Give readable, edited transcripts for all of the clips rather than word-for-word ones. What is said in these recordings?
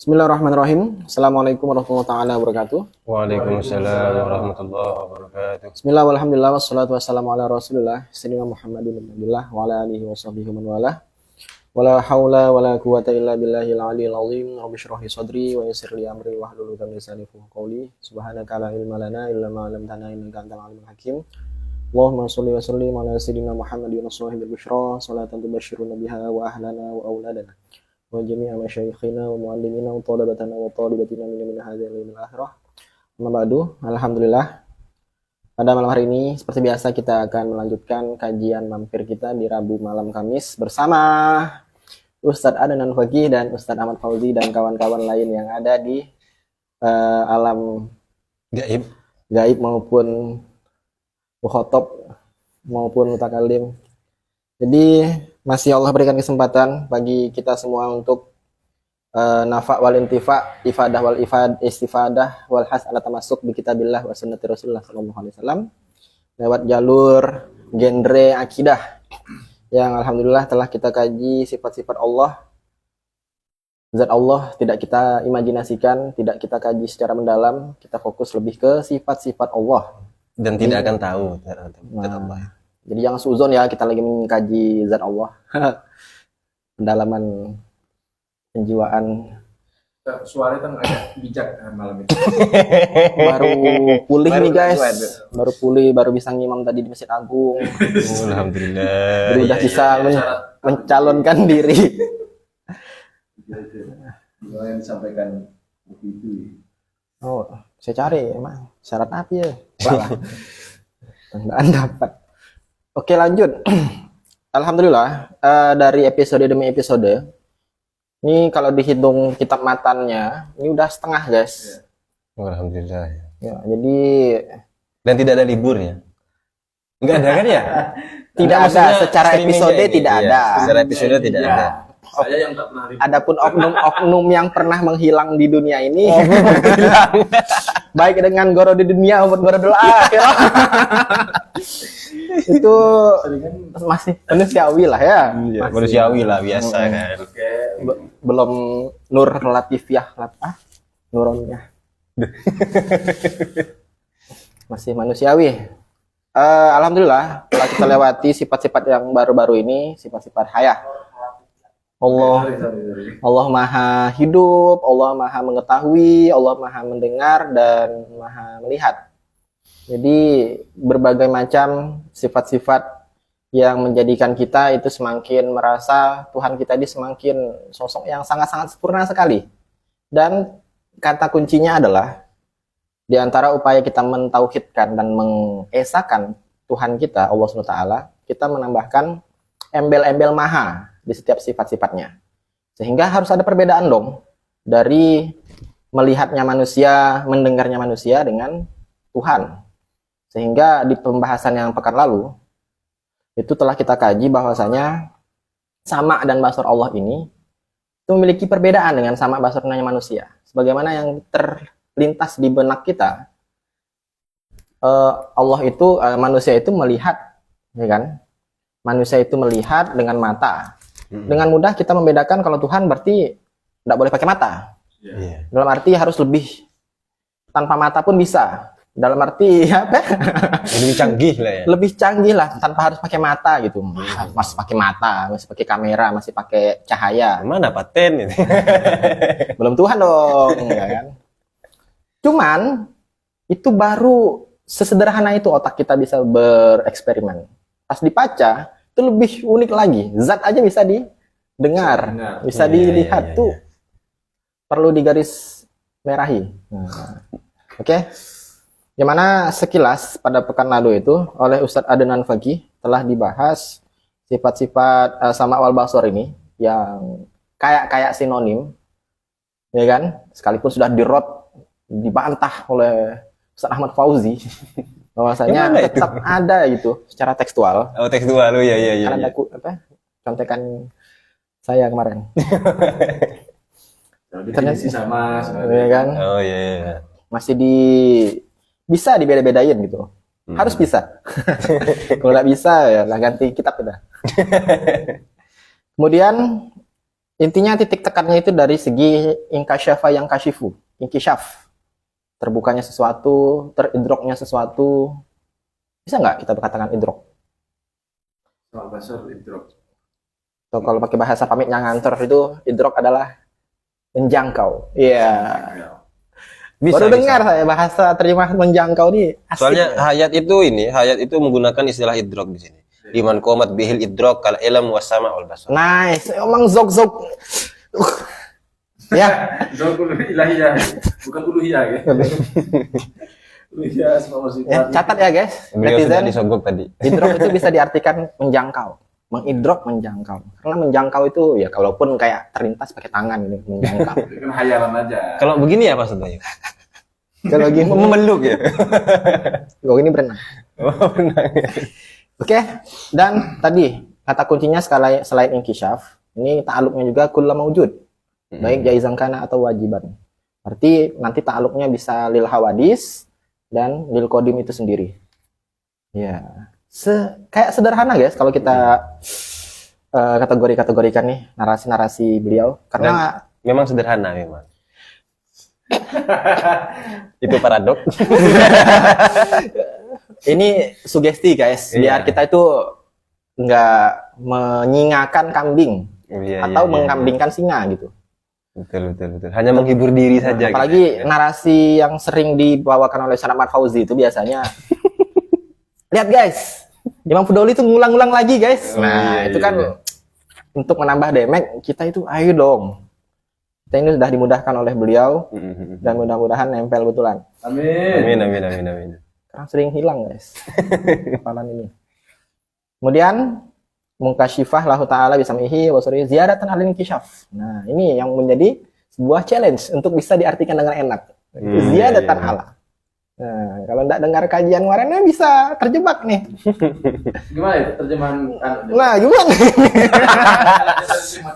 Bismillahirrahmanirrahim. Assalamualaikum warahmatullahi wabarakatuh. Waalaikumsalam warahmatullahi wabarakatuh. Bismillah walhamdulillah wassalatu wassalamu ala rasulillah Sayyidina Muhammadin Abdullah wa ala alihi wa sahbihi man walah. Wala haula wala quwata illa billahil aliyil azim. Rabbi shrah li sadri wa yassir li amri wahlul 'uqdatam min lisani yafqahu qawli. Subhanaka la ilma lana illa ma 'allamtana innaka antal alimul hakim. Allahumma shalli wa sallim ala sayyidina Muhammadin wa sahbihi bisyra salatan tubasyiruna biha wa ahlana wa auladana wa jami'a masyayikhina wa muallimina wa talabatana wa talibatina min hadzal ilmil akhirah. Amma ba'du. Alhamdulillah. Pada malam hari ini seperti biasa kita akan melanjutkan kajian mampir kita di Rabu malam Kamis bersama Ustadz Adnan Faqih dan Ustadz Ahmad Fauzi dan kawan-kawan lain yang ada di alam gaib maupun mukhatab maupun mutakalim. Jadi masih Allah berikan kesempatan bagi kita semua untuk nafa wal intifa, ifadah wal istifadah wal has ala tamasuk bi kitabillah wa sunnati Rasulullah sallallahu alaihi wasallam lewat jalur genre akidah yang alhamdulillah telah kita kaji sifat-sifat Allah. Zat Allah tidak kita imajinasikan, tidak kita kaji secara mendalam, kita fokus lebih ke sifat-sifat Allah Dan tidak akan tahu zat Allah. Jadi jangan suzon ya, kita lagi mengkaji zat Allah. Pendalaman penjiwaan. Suara kan agak bijak malam ini. Baru pulih nih guys. Baru pulih, baru bisa ngimam tadi di Masjid Agung. Alhamdulillah. Jadi udah bisa mencalonkan diri. Yang disampaikan itu. Oh, saya cari emang syarat apa ya? Tandaan dapat. Oke, lanjut. Alhamdulillah, dari episode demi episode ini kalau dihitung kitab matannya, ini udah setengah guys. Alhamdulillah. Ya, jadi Dan tidak ada liburnya. Enggak ada kan ya? tidak ada secara episode tidak ada. Secara episode tidak ada. Saya yang tak pernah ribut. Adapun oknum-oknum yang pernah menghilang di dunia ini, baik dengan goro di dunia maupun goro di akhirat, itu masih manusiawi lah ya. Iya, manusiawi lah biasa kan. Oke. Belum nur latifiyah nuronnya. Masih manusiawi. Alhamdulillah telah kita lewati sifat-sifat yang baru-baru ini, sifat-sifat hayah. Allah maha hidup, Allah maha mengetahui, Allah maha mendengar dan maha melihat. Jadi berbagai macam sifat-sifat yang menjadikan kita itu semakin merasa Tuhan kita ini semakin sosok yang sangat-sangat sempurna sekali. Dan kata kuncinya adalah di antara upaya kita mentauhidkan dan mengesakan Tuhan kita, Allah SWT, kita menambahkan embel-embel maha di setiap sifat-sifatnya. Sehingga harus ada perbedaan dong dari melihatnya manusia, mendengarnya manusia dengan Tuhan. Sehingga di pembahasan yang pekan lalu itu telah kita kaji bahwasanya sama dan basar Allah ini itu memiliki perbedaan dengan sama basarnya manusia. Sebagaimana yang terlintas di benak kita, Allah itu manusia itu melihat, ya kan? Manusia itu melihat dengan mata. Dengan mudah kita membedakan kalau Tuhan berarti tidak boleh pakai mata. Iya. Dalam arti harus lebih tanpa mata pun bisa. Dalam arti apa? Lebih canggih lah ya. Lebih canggih lah tanpa harus pakai mata gitu. Masih pakai mata, masih pakai kamera, masih pakai cahaya. Mana paten ini? Belum Tuhan dong, ya kan? Cuman itu baru sesederhana itu otak kita bisa bereksperimen. Pas dibaca itu lebih unik lagi. Zat aja bisa didengar, bisa dilihat tuh. Perlu digaris merahi. Nah, oke. Yang mana sekilas pada pekan lalu itu oleh Ustadz Adnan Faqih telah dibahas sifat-sifat sama wal basar ini yang kayak sinonim, ya kan? Sekalipun sudah dibantah oleh Ustadz Ahmad Fauzi bahwasanya tetap ada gitu secara tekstual. Oh, tekstual ya ya. Karena ada contekan saya kemarin. Ternyata sama. Ya kan? Oh iya. Masih bisa dibeda-bedain gitu. Harus bisa. Kalau nggak bisa ya lah ganti kitab kita. Kemudian Intinya titik tekannya itu dari segi inkasyafa yang kasyifu, inkishaf. Terbukanya sesuatu, teridroknya sesuatu. Bisa nggak kita katakan idrok? Soal basur idrok. So, kalau pakai bahasa pamitnya ngantor itu idrok adalah menjangkau. Iya. Bisa, Baru bisa. dengar saya bahasa terjemahan menjangkau nih. Asik. Soalnya hayat itu menggunakan istilah idrok di sini. Liman qomat bihil idrok kal ilm wasama wal basar. Nice. Emang zog. Ya. Zul ilahiyah, bukan uluhiyah ya. Uluhiyah asma wa Ya, sifat. catat ya guys. Beliau sudah Netizen. disogok tadi. Idrok itu bisa diartikan menjangkau. Mengidrok menjangkau. Karena menjangkau itu ya kalaupun kayak terlintas pakai tangan gitu, menjangkau. Itu kan hayalan aja. Kalau begini ya Pak Bayu? Kalau gini Memeluk ya. gue ini berenang. Oke, dan tadi kata kuncinya selain inkishaf, ini ta'aluknya juga kulla maujud, baik jaizan kana atau wajiban. Berarti nanti ta'aluknya bisa lil hawadis dan lil qadim itu sendiri. Ya, kayak sederhana guys kalau kita kategori-kategorikan nih narasi-narasi beliau, karena Memang sederhana memang. Itu paradok. ini sugesti guys, biar Iya. kita itu nggak menyingakan kambing Iya, atau iya, iya. mengkambingkan singa gitu. Betul. Hanya menghibur diri saja. Apalagi gitu, ya. narasi yang sering dibawakan oleh Syarah Ahmad Fauzi itu biasanya lihat guys, Imam Fudoli itu ngulang-ulang lagi guys. Oh, Nah, iya, itu iya, kan iya. untuk menambah damage kita itu ayo dong. Kita ini sudah dimudahkan oleh beliau dan mudah-mudahan nempel betulan. Amin. Amin. Sekarang sering hilang guys hafalan ini. Kemudian mungkasyifah lahu ta'ala bisamihi wa suri ziyadatan alil inkishaf. Nah, ini yang menjadi sebuah challenge untuk bisa diartikan dengan enak. Ziyadatan iya. ala. Nah, kalau enggak dengar kajian kemarinnya bisa terjebak nih. Gimana itu terjemahan Nah, gimana?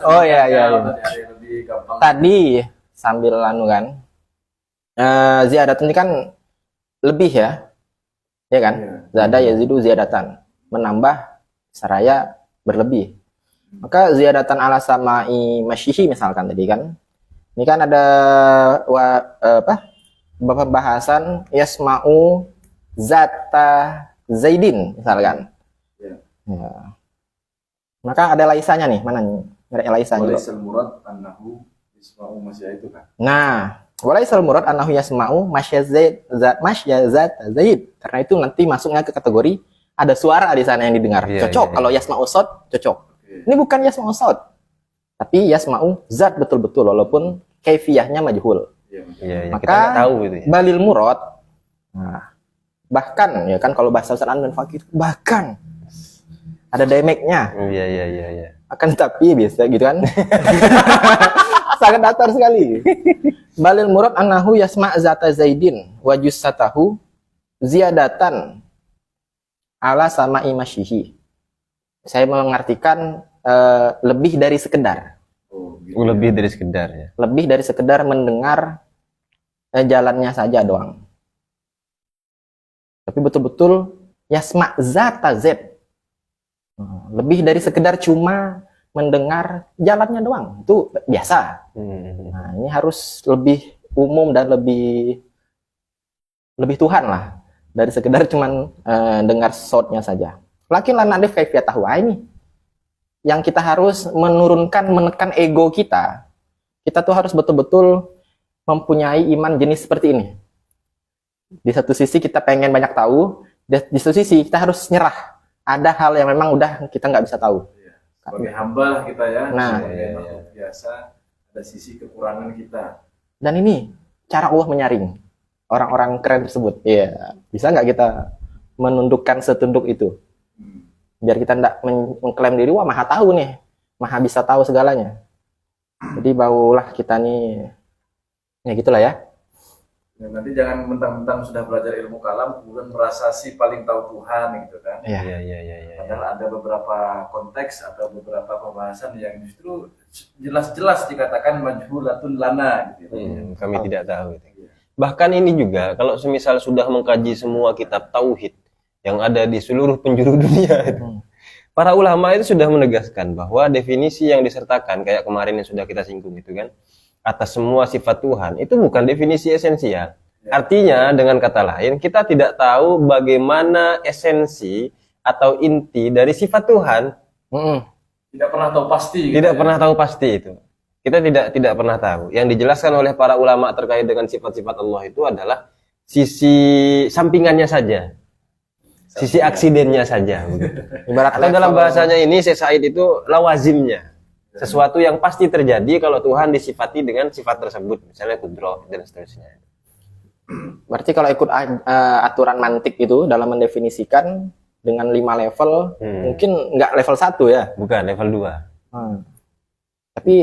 Oh, iya. Lebih gampang. Tadi sambil anu kan. Ziyadatan ini kan lebih ya. Ya kan? Iya. Zada yazidu ziyadatan. Menambah saraya berlebih. Maka ziyadatan ala sama'i masyihi misalkan tadi kan. Ini kan ada pembahasan yasma'u zata zaidin misalkan. Iya. Ya. Maka ada laisanya nih, mana nih? Ada laisanya. Walaisal murad annahu isma'u masya itu kan. Nah, walaisal murad annahu yasma'u masyazat zaid. Karena itu nanti masuknya ke kategori ada suara di sana yang didengar. Iya, Cocok iya, kalau yasma'u sod, cocok. Oke. Ini bukan yasma'u sod. Tapi yasma'u zat betul-betul walaupun kaifiyahnya majhul. Iya. Iya, kita Maka nggak tahu gitu ya. balil murad. Nah, bahkan ya kan kalau bahasa Al-Qur'an dan fakir bahkan ada damage-nya. Iya. Akan tapi biasa gitu kan. Sangat datar sekali. Balil murad annahu yasma' zata zaidin wa jussatahu ziyadatan ala sama'i masyihi. Saya mengartikan lebih dari sekedar. Oh, gitu. Lebih dari sekedar ya. Lebih dari sekedar mendengar jalannya saja doang. Tapi betul-betul yasma' zata zaid. Lebih dari sekedar cuma mendengar jalannya doang. Itu biasa. Nah, ini harus lebih umum dan lebih Tuhan lah dari sekedar cuman dengar soundnya saja. Lakin lan nadif kaifiyatahu ini yang kita harus menekan ego kita. Kita tuh harus betul-betul mempunyai iman jenis seperti ini. Di satu sisi kita pengen banyak tahu, di satu sisi kita harus nyerah. Ada hal yang memang udah kita nggak bisa tahu. Sebagai hamba lah kita ya. Nah. Sebagai makhluk biasa ada sisi kekurangan kita. Dan ini cara Allah menyaring orang-orang keren tersebut. Iya, bisa nggak kita menundukkan setunduk itu? Biar kita nggak mengklaim diri, wah maha tahu nih, maha bisa tahu segalanya. Jadi barulah kita nih, ya gitulah ya. Dan nanti jangan mentang-mentang sudah belajar ilmu kalam kemudian merasa si paling tahu Tuhan gitu kan. Iya. Iya. Padahal ada beberapa konteks atau beberapa pembahasan yang justru jelas-jelas dikatakan majhulatun lana gitu. Kami tidak tahu. Bahkan ini juga kalau semisal sudah mengkaji semua kitab tauhid yang ada di seluruh penjuru dunia, Para ulama itu sudah menegaskan bahwa definisi yang disertakan kayak kemarin yang sudah kita singgung itu kan, atas semua sifat Tuhan itu bukan definisi esensial. Artinya dengan kata lain kita tidak tahu bagaimana esensi atau inti dari sifat Tuhan. Tidak pernah tahu pasti. Tidak pernah tahu pasti itu. Kita tidak pernah tahu. Yang dijelaskan oleh para ulama terkait dengan sifat-sifat Allah itu adalah sisi sampingannya saja. Sisi aksidennya saja. Ibarat Atau dalam level. bahasanya ini Syekh Said itu lawazimnya. Sesuatu yang pasti terjadi kalau Tuhan disifati dengan sifat tersebut. Misalnya kudroh dan seterusnya. Berarti kalau ikut aturan mantik itu dalam mendefinisikan dengan 5 level, mungkin nggak level 1 ya. Bukan, level 2. Tapi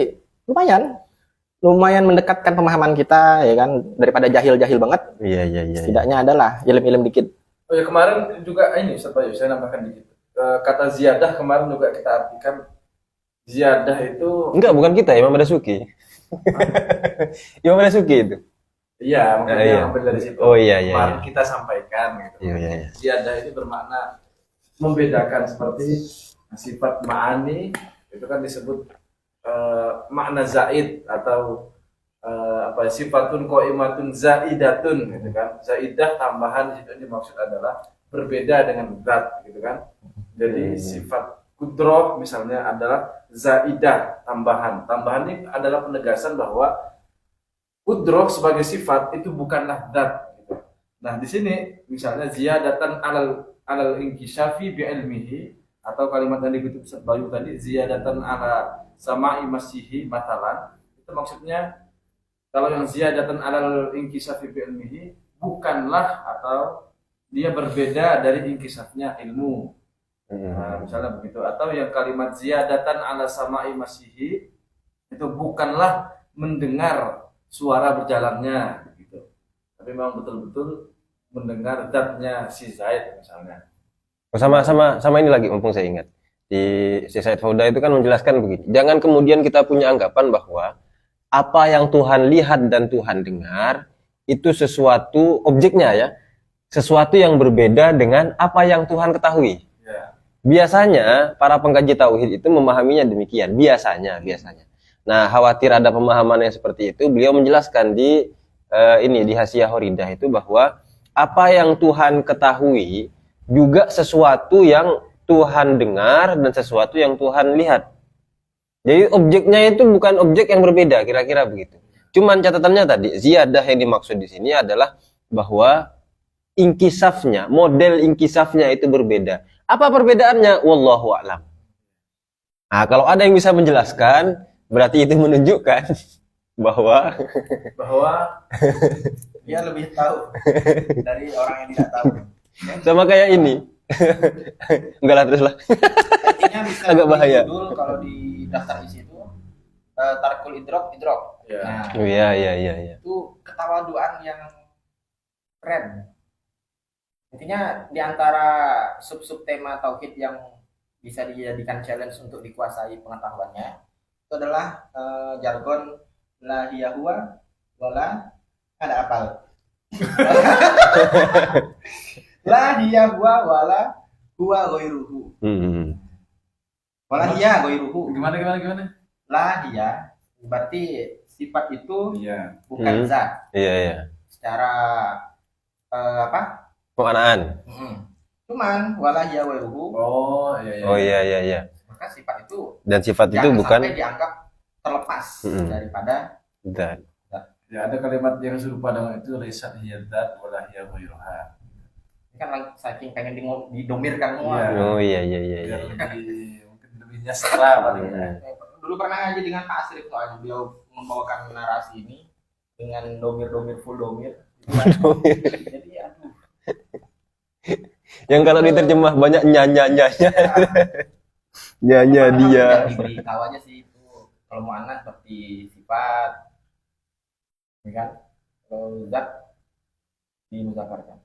lumayan mendekatkan pemahaman kita ya kan, daripada jahil-jahil banget. Iya. Setidaknya adalah ilmu-ilmu dikit. Oh ya, kemarin juga ini Ustaz Bayu, saya nambahkan dikit. Kata ziyadah kemarin juga kita artikan ziyadah itu Enggak, bukan kita, Imam Basuki. Imam Basuki itu. iya, makanya Iya. ambil dari situ. Oh, iya. Kemarin kita sampaikan gitu. Iya. Ziyadah itu bermakna membedakan seperti sifat ma'ani itu kan disebut makna zaid atau sifatun qaimatun zaidatun gitu kan. Zaidah tambahan, di situ dimaksud adalah berbeda dengan zat gitu kan. Jadi sifat kudroh misalnya adalah zaidah, tambahan. Tambahan ini adalah penegasan bahwa kudroh sebagai sifat itu bukanlah zat gitu. Nah, di sini misalnya ziyadatan alal inkisyafi bi ilmihi, atau kalimat yang dikutip Ustaz Bayu tadi ziyadatan ala sama'i masihi matalan, itu maksudnya kalau yang ziyadatan alal inkisyafi bi ilmihi bukanlah atau dia berbeda dari inkisafnya ilmu. Nah, misalnya begitu. Atau yang kalimat ziyadatan ala sama'i masihi itu bukanlah mendengar suara berjalannya gitu. Tapi memang betul-betul mendengar zatnya si Zaid misalnya. Sama ini lagi, mumpung saya ingat. Di Syekh Said Fauda itu kan menjelaskan begini. Jangan kemudian kita punya anggapan bahwa apa yang Tuhan lihat dan Tuhan dengar itu sesuatu objeknya ya. Sesuatu yang berbeda dengan apa yang Tuhan ketahui. Ya. Biasanya para pengkaji tauhid itu memahaminya demikian, biasanya. Nah, khawatir ada pemahaman yang seperti itu, beliau menjelaskan di di Hasyiah Horidah itu bahwa apa yang Tuhan ketahui juga sesuatu yang Tuhan dengar dan sesuatu yang Tuhan lihat. Jadi objeknya itu bukan objek yang berbeda, kira-kira begitu. Cuman catatannya tadi, ziyadah yang dimaksud di sini adalah bahwa inkisafnya, model inkisafnya itu berbeda. Apa perbedaannya? Wallahu a'lam. Nah, kalau ada yang bisa menjelaskan, berarti itu menunjukkan bahwa dia lebih tahu dari orang yang tidak tahu. sama kayak ini. Enggak lah, terus lah. Artinya bisa Agak bahaya. judul kalau di daftar di situ tarkul idrok. Ya. Nah, Oh, iya. itu ketawaduan yang keren. Intinya di antara sub-sub tema tauhid yang bisa dijadikan challenge untuk dikuasai pengetahuannya itu adalah jargon la hiya huwa wala ada apal. La hiya huwa wala huwa ghairuhu. Wala hiya ghairuhu. Gimana? La hiya berarti sifat itu Iya. bukan zat. Iya. Secara Penganaan. Cuman wala hiya ghairuhu, Oh, iya. Oh iya. maka sifat itu Dan sifat itu jangan bukan sampai dianggap terlepas daripada zat. Ya, ada kalimat yang serupa dengan itu, laisat hiya dzat wala hiya ghairuha. ini kan saking pengen didomirkan semua. Iya. Oh iya. Biar mungkin lebih nyastra paling. Dulu pernah ngaji dengan Pak Asrif soalnya beliau membawakan narasi ini dengan domir full domir. Jadi aduh. Yang kalau diterjemah banyak nyanya. Nyanya dia. Diberitahu aja sih itu. Kalau mau anak seperti sifat, ya kan? Kalau zat dimuzakarkan.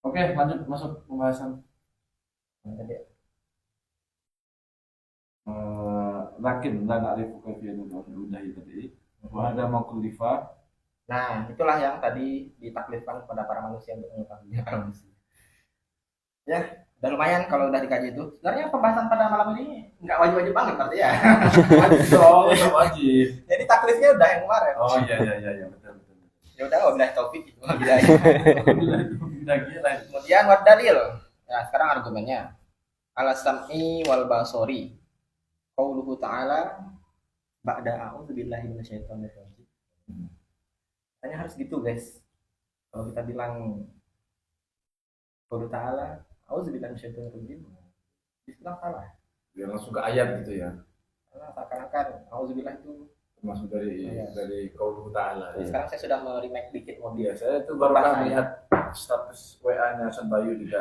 Oke, lanjut masuk pembahasan. Lakin la na'rifu kaifiyyatan udahi tadi. Wa ada makullifa. Nah, itulah yang tadi ditaklifkan kepada para manusia untuk mengetahui para manusia. Ya, Udah lumayan kalau udah dikaji itu. Sebenarnya pembahasan pada malam ini nggak wajib-wajib banget berarti ya. Wajib dong, tetap wajib. Jadi taklifnya udah yang kemarin. Oh iya betul. Ya udah wabillahi taufik gitu. Wabillahi. Udah gila. Kemudian wad dalil. Nah, sekarang argumennya. Ala sam'i wal basori. Qauluhu ta'ala ba'da a'udzu billahi minasyaitonir rajim. Tanya harus gitu, guys. Kalau kita bilang qauluhu ta'ala a'udzu billahi minasyaitonir rajim. Istilah salah. Dia langsung ke ayat gitu ya. Karena seakan-akan a'udzubillah itu Termasuk dari Iya. dari qauluhu ta'ala. Jadi sekarang saya sudah meremake dikit model. Iya, saya itu baru Bahasa melihat status WA-nya San Bayu juga.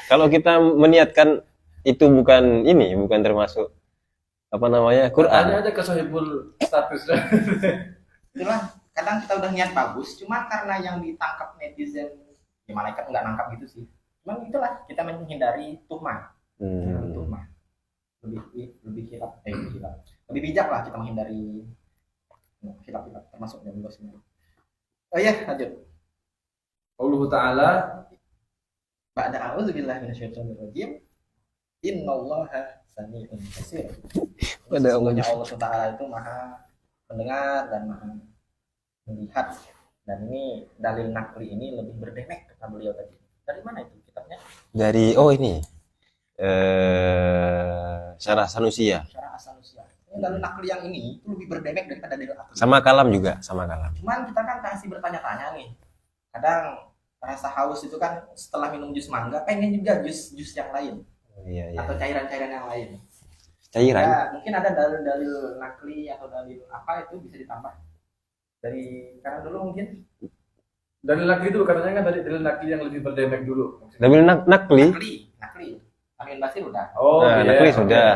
Kalau kita meniatkan itu bukan termasuk apa namanya Tanya Quran. aja ke sahibul statusnya. Itulah kadang kita udah niat bagus, cuman karena yang ditangkap netizen, ya malaikat nggak nangkap gitu sih. Cuman itulah kita menghindari tuhmah, tuhmah. Lebih hilaf, lebih bijak lah kita menghindari hilaf termasuk yang bos ini. Oh iya, lanjut. Qauluhu ta'ala Ba'da a'udzubillahi minasyaitonir rajim. Innallaha sami'un basir. Ada Sesungguhnya Allah Taala itu maha mendengar dan maha melihat. Dan ini dalil nakli ini lebih berdemek kata beliau tadi. Dari mana itu kitabnya? Dari ini Syarah Sanusia. Syarah As-Sanusia. Ini dalil nakli yang ini itu lebih berdemek daripada dalil akli. Sama kalam juga, sama kalam. Cuman kita kan kasih bertanya-tanya nih. Kadang rasa haus itu kan setelah minum jus mangga pengen juga jus yang lain Iya. atau cairan-cairan yang lain. Cairan. Ya, mungkin ada dalil-dalil nakli atau dalil apa itu bisa ditambah dari kanan dulu mungkin. dalil nakli dulu, katanya kan dari dalil nakli yang lebih berdemek dulu. Nabil nakli. Nakli. Amin Basir udah. Oh, Nah, iya. nakli Oke. sudah.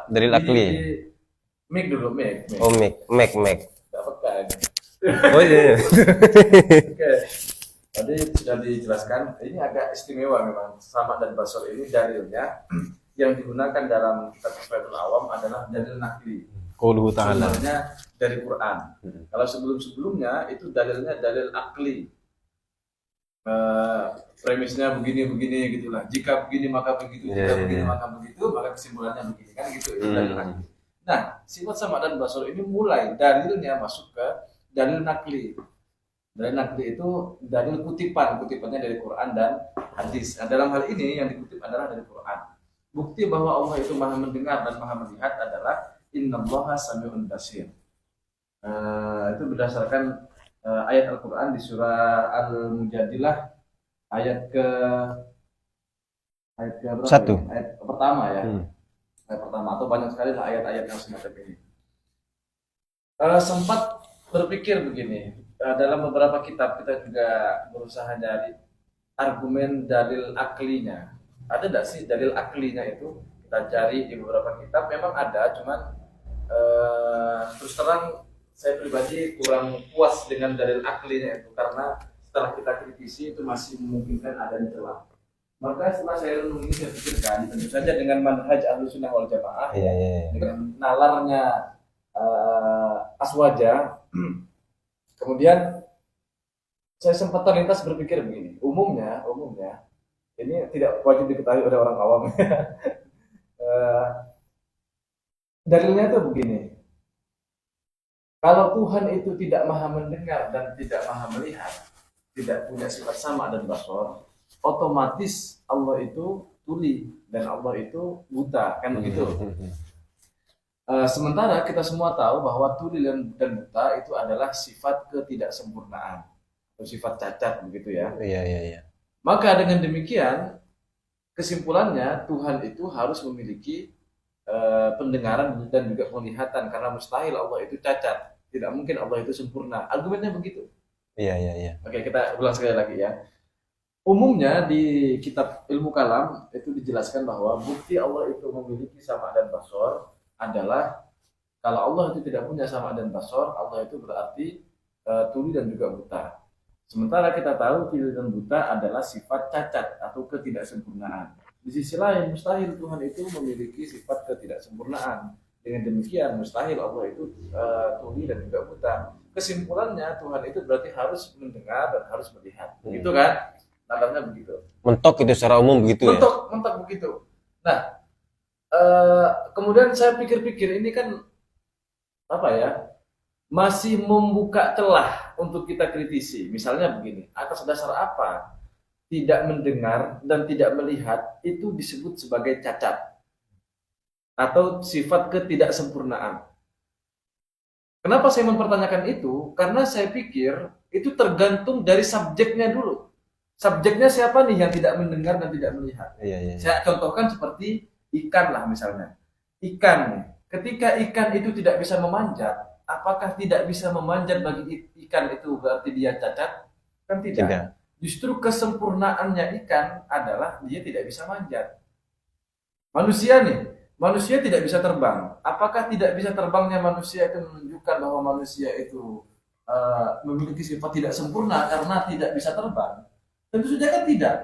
Dari Di- nakli. Mic dulu, mic. Oh, Mac. Dapat kan? Oh iya. Oke. Tadi sudah dijelaskan, ini agak istimewa memang. Sama dan Basor ini dalilnya yang digunakan dalam kitab Kifayatul Awam adalah dalil nakli. Qauluhu ta'ala. Sumbernya dari Quran. Kalau sebelum-sebelumnya itu dalilnya dalil akli. Premisnya begini gitulah. Jika begini maka begitu, jika begini maka begitu, maka kesimpulannya begini kan gitu. Itu dalil akli. Nah, sifat sama dan basor ini mulai dalilnya masuk ke dalil nakli. Dalil nakli itu dalil kutipannya dari Quran dan hadis. Nah, dalam hal ini yang dikutip adalah dari Quran. Bukti bahwa Allah itu maha mendengar dan maha melihat adalah innallaha sami'un basir. Itu berdasarkan ayat Al-Quran di surah Al-Mujadilah ayat ke berapa? 1. Ini? Ayat pertama ya. Ayat pertama atau banyak sekali lah ayat-ayat yang semacam ini. Sempat berpikir begini, dalam beberapa kitab kita juga berusaha dari argumen dalil aklinya. Ada tidak sih dalil aklinya itu? Kita cari di beberapa kitab, memang ada, cuman terus terang saya pribadi kurang puas dengan dalil aklinya itu, karena setelah kita kritisi itu masih memungkinkan adanya celah. Maka setelah saya renungi, saya pikirkan tentu saja dengan manhaj Ahlussunnah wal Jamaah, Iya. dengan nalarnya Aswaja. Kemudian saya sempat terlintas berpikir begini, umumnya ini tidak wajib diketahui oleh orang awam. Dalilnya itu begini, kalau Tuhan itu tidak maha mendengar dan tidak maha melihat, tidak punya sifat sama dan basor, otomatis Allah itu tuli dan Allah itu buta, kan begitu. Sementara kita semua tahu bahwa tuli dan buta itu adalah sifat ketidaksempurnaan atau sifat cacat, begitu ya. Iya. Maka dengan demikian kesimpulannya Tuhan itu harus memiliki pendengaran dan juga penglihatan, karena mustahil Allah itu cacat, tidak mungkin Allah itu sempurna. Argumennya begitu. Iya. Oke, kita ulang sekali lagi ya. Umumnya di kitab ilmu kalam itu dijelaskan bahwa bukti Allah itu memiliki sama dan basor adalah kalau Allah itu tidak punya sama dan basor, Allah itu berarti tuli dan juga buta. Sementara kita tahu tuli dan buta adalah sifat cacat atau ketidaksempurnaan. Di sisi lain, mustahil Tuhan itu memiliki sifat ketidaksempurnaan. Dengan demikian, mustahil Allah itu tuli dan juga buta. Kesimpulannya, Tuhan itu berarti harus mendengar dan harus melihat. Gitu kan? standarnya begitu. Mentok itu secara umum begitu ya. Mentok begitu. Nah, kemudian saya pikir-pikir ini kan apa ya, masih membuka celah untuk kita kritisi. Misalnya begini, atas dasar apa tidak mendengar dan tidak melihat itu disebut sebagai cacat atau sifat ketidaksempurnaan? Kenapa saya mempertanyakan itu? Karena saya pikir itu tergantung dari subjeknya dulu. Subjeknya siapa nih yang tidak mendengar dan tidak melihat? Iya. Saya contohkan seperti ikan lah misalnya. Ikan nih, ketika ikan itu tidak bisa memanjat, apakah tidak bisa memanjat bagi ikan itu berarti dia cacat? Kan tidak. Tidak. Justru kesempurnaannya ikan adalah dia tidak bisa manjat. Manusia nih, manusia tidak bisa terbang. Apakah tidak bisa terbangnya manusia itu menunjukkan bahwa manusia itu memiliki sifat tidak sempurna karena tidak bisa terbang? Tentu saja kan tidak.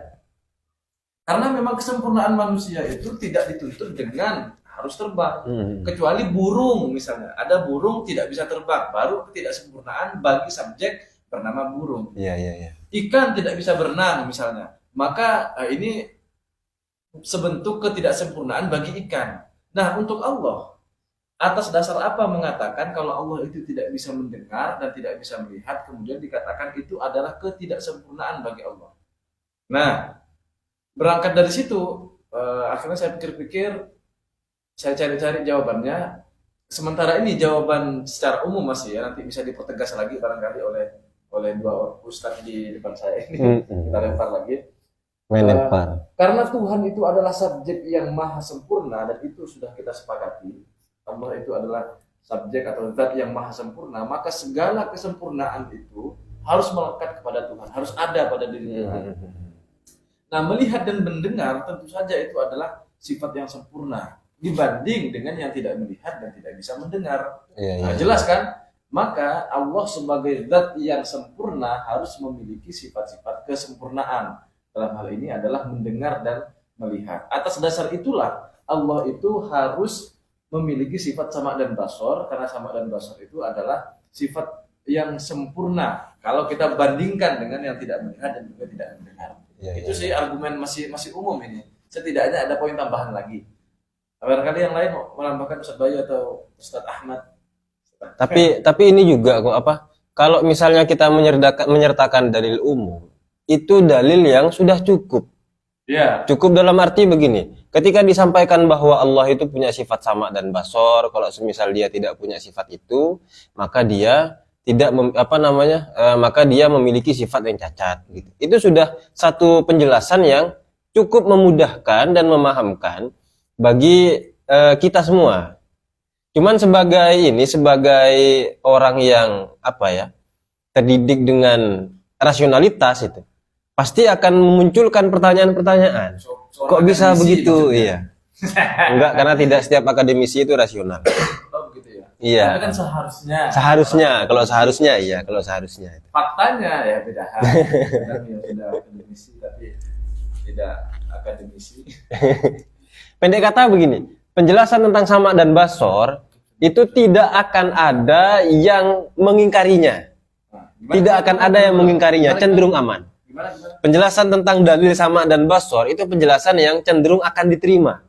Karena memang kesempurnaan manusia itu tidak dituntut dengan harus terbang. Kecuali burung misalnya. Ada burung tidak bisa terbang. Baru ketidaksempurnaan bagi subjek bernama burung. Iya. Ikan tidak bisa berenang misalnya. Maka ini sebentuk ketidaksempurnaan bagi ikan. Nah, untuk Allah, atas dasar apa mengatakan kalau Allah itu tidak bisa mendengar dan tidak bisa melihat, kemudian dikatakan itu adalah ketidaksempurnaan bagi Allah? Nah, berangkat dari situ, akhirnya saya pikir-pikir, saya cari-cari jawabannya. Sementara ini jawaban secara umum masih ya, nanti bisa dipertegas lagi barangkali oleh dua ustadz di depan saya ini. Kita lempar lagi. Melempar. Karena Tuhan itu adalah subjek yang maha sempurna dan itu sudah kita sepakati. Allah itu adalah subjek atau zat yang maha sempurna, maka segala kesempurnaan itu harus melekat kepada Tuhan, harus ada pada diri Tuhan. Nah, melihat dan mendengar tentu saja itu adalah sifat yang sempurna dibanding dengan yang tidak melihat dan tidak bisa mendengar. Nah, jelas kan? Maka Allah sebagai zat yang sempurna harus memiliki sifat-sifat kesempurnaan. Dalam hal ini adalah mendengar dan melihat. Atas dasar itulah Allah itu harus memiliki sifat sama dan basor, karena sama dan basor itu adalah sifat yang sempurna kalau kita bandingkan dengan yang tidak melihat dan juga tidak mendengar. Itu sih argumen masih umum ini. Setidaknya ada poin tambahan lagi. Barangkali yang lain mau menambahkan, Ustaz Bayu atau Ustaz Ahmad. Tapi ini juga kok apa? Kalau misalnya kita menyertakan dalil umum, itu dalil yang sudah cukup. Ya. Cukup dalam arti begini, ketika disampaikan bahwa Allah itu punya sifat sama dan basor, kalau semisal dia tidak punya sifat itu, maka dia tidak maka dia memiliki sifat yang cacat gitu. Itu sudah satu penjelasan yang cukup memudahkan dan memahamkan bagi kita semua. Cuman sebagai orang yang terdidik dengan rasionalitas itu pasti akan memunculkan pertanyaan-pertanyaan. Kok bisa begitu? Iya. Enggak, karena tidak setiap akademisi itu rasional. Oh, begitu ya. Iya. Tapi kan seharusnya. Kalau seharusnya. Faktanya ya beda hal. Kadang sudah akademisi tapi tidak akademisi. Pendek kata begini, penjelasan tentang sama dan basor itu tidak akan ada yang mengingkarinya. Tidak akan ada yang mengingkarinya, cenderung aman. Gimana? Penjelasan tentang dalil sama dan basor itu penjelasan yang cenderung akan diterima.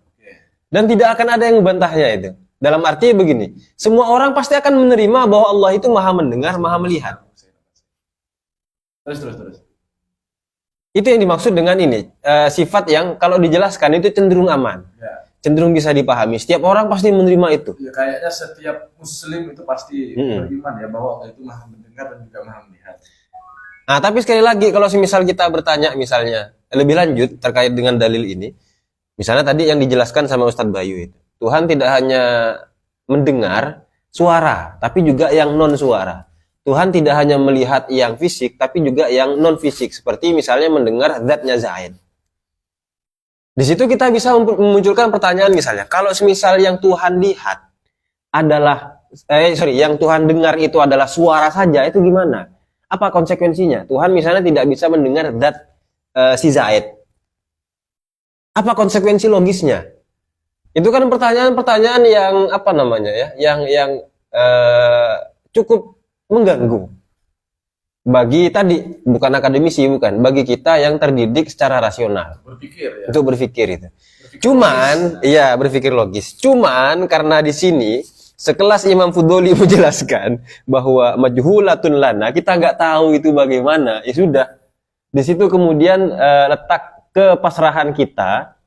Dan tidak akan ada yang membantahnya itu. Dalam arti begini, semua orang pasti akan menerima bahwa Allah itu maha mendengar, maha melihat. Terus. Itu yang dimaksud dengan ini, sifat yang kalau dijelaskan itu cenderung aman. Ya. Cenderung bisa dipahami. Setiap orang pasti menerima itu. Ya, kayaknya setiap muslim itu pasti beriman ya bahwa Allah itu maha mendengar dan juga maha melihat. Nah, tapi sekali lagi kalau semisal kita bertanya misalnya lebih lanjut terkait dengan dalil ini, misalnya tadi yang dijelaskan sama Ustadz Bayu itu, Tuhan tidak hanya mendengar suara, tapi juga yang non suara. Tuhan tidak hanya melihat yang fisik, tapi juga yang non fisik, seperti misalnya mendengar zatnya Zaid. Di situ kita bisa memunculkan pertanyaan misalnya, kalau semisal yang Tuhan lihat adalah, yang Tuhan dengar itu adalah suara saja, itu gimana? Apa konsekuensinya? Tuhan misalnya tidak bisa mendengar zat si Zaid. Apa konsekuensi logisnya? Itu kan pertanyaan-pertanyaan yang yang cukup mengganggu bagi tadi bukan akademisi, bukan, bagi kita yang terdidik secara rasional Berpikir ya. untuk berpikir itu. Berpikir Cuman, logis. iya berpikir logis. Cuman karena di sini sekelas Imam Fudoli menjelaskan bahwa majhulatun lana, kita nggak tahu itu bagaimana, ya sudah. Di situ kemudian letak kepasrahan kita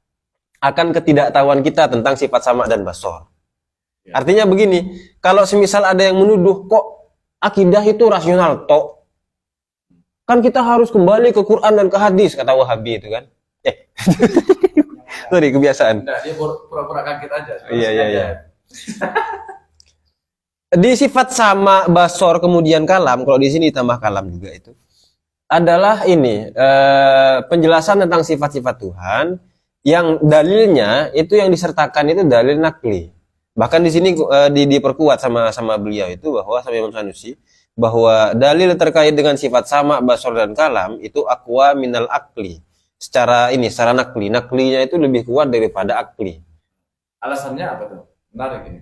akan ketidaktahuan kita tentang sifat sama dan basor. Ya. Artinya begini, kalau semisal ada yang menuduh kok akidah itu rasional tok, kan kita harus kembali ke Quran dan ke hadis, kata Wahabi itu kan. Sorry, kebiasaan. Enggak, dia pura-pura kaget aja. Iya. Di sifat sama, basor, kemudian kalam, kalau di sini ditambah kalam juga itu adalah ini penjelasan tentang sifat-sifat Tuhan yang dalilnya itu yang disertakan itu dalil nakli. Bahkan di sini diperkuat sama beliau itu bahwa sama Imam Sanusi bahwa dalil terkait dengan sifat sama, basor dan kalam itu aqwa minal akli. Secara nakli. Naklinya itu lebih kuat daripada akli. Alasannya apa tuh? Menarik ini.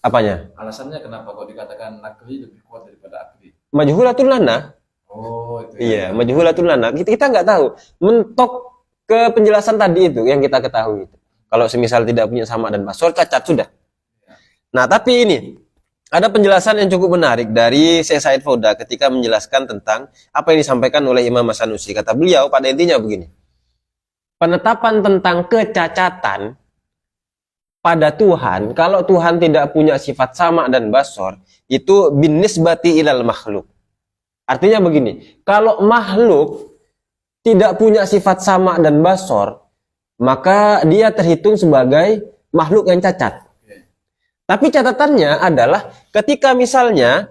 Apanya? Alasannya kenapa kok dikatakan nakli lebih kuat daripada akli? Majhulatun lana. Oh, itu Iya, majhulatun lana. Kita nggak tahu. Mentok ke penjelasan tadi itu yang kita ketahui itu. Kalau semisal tidak punya sama dan basor, cacat sudah. Nah, tapi ini ada penjelasan yang cukup menarik dari Syekh Said Fauda ketika menjelaskan tentang apa yang disampaikan oleh Imam As-Sanusi. Kata beliau pada intinya begini. Penetapan tentang kecacatan pada Tuhan, kalau Tuhan tidak punya sifat sama dan basor, itu binisbati ilal makhluk. Artinya begini, kalau makhluk tidak punya sifat sama dan basor, maka dia terhitung sebagai makhluk yang cacat. Tapi catatannya adalah ketika misalnya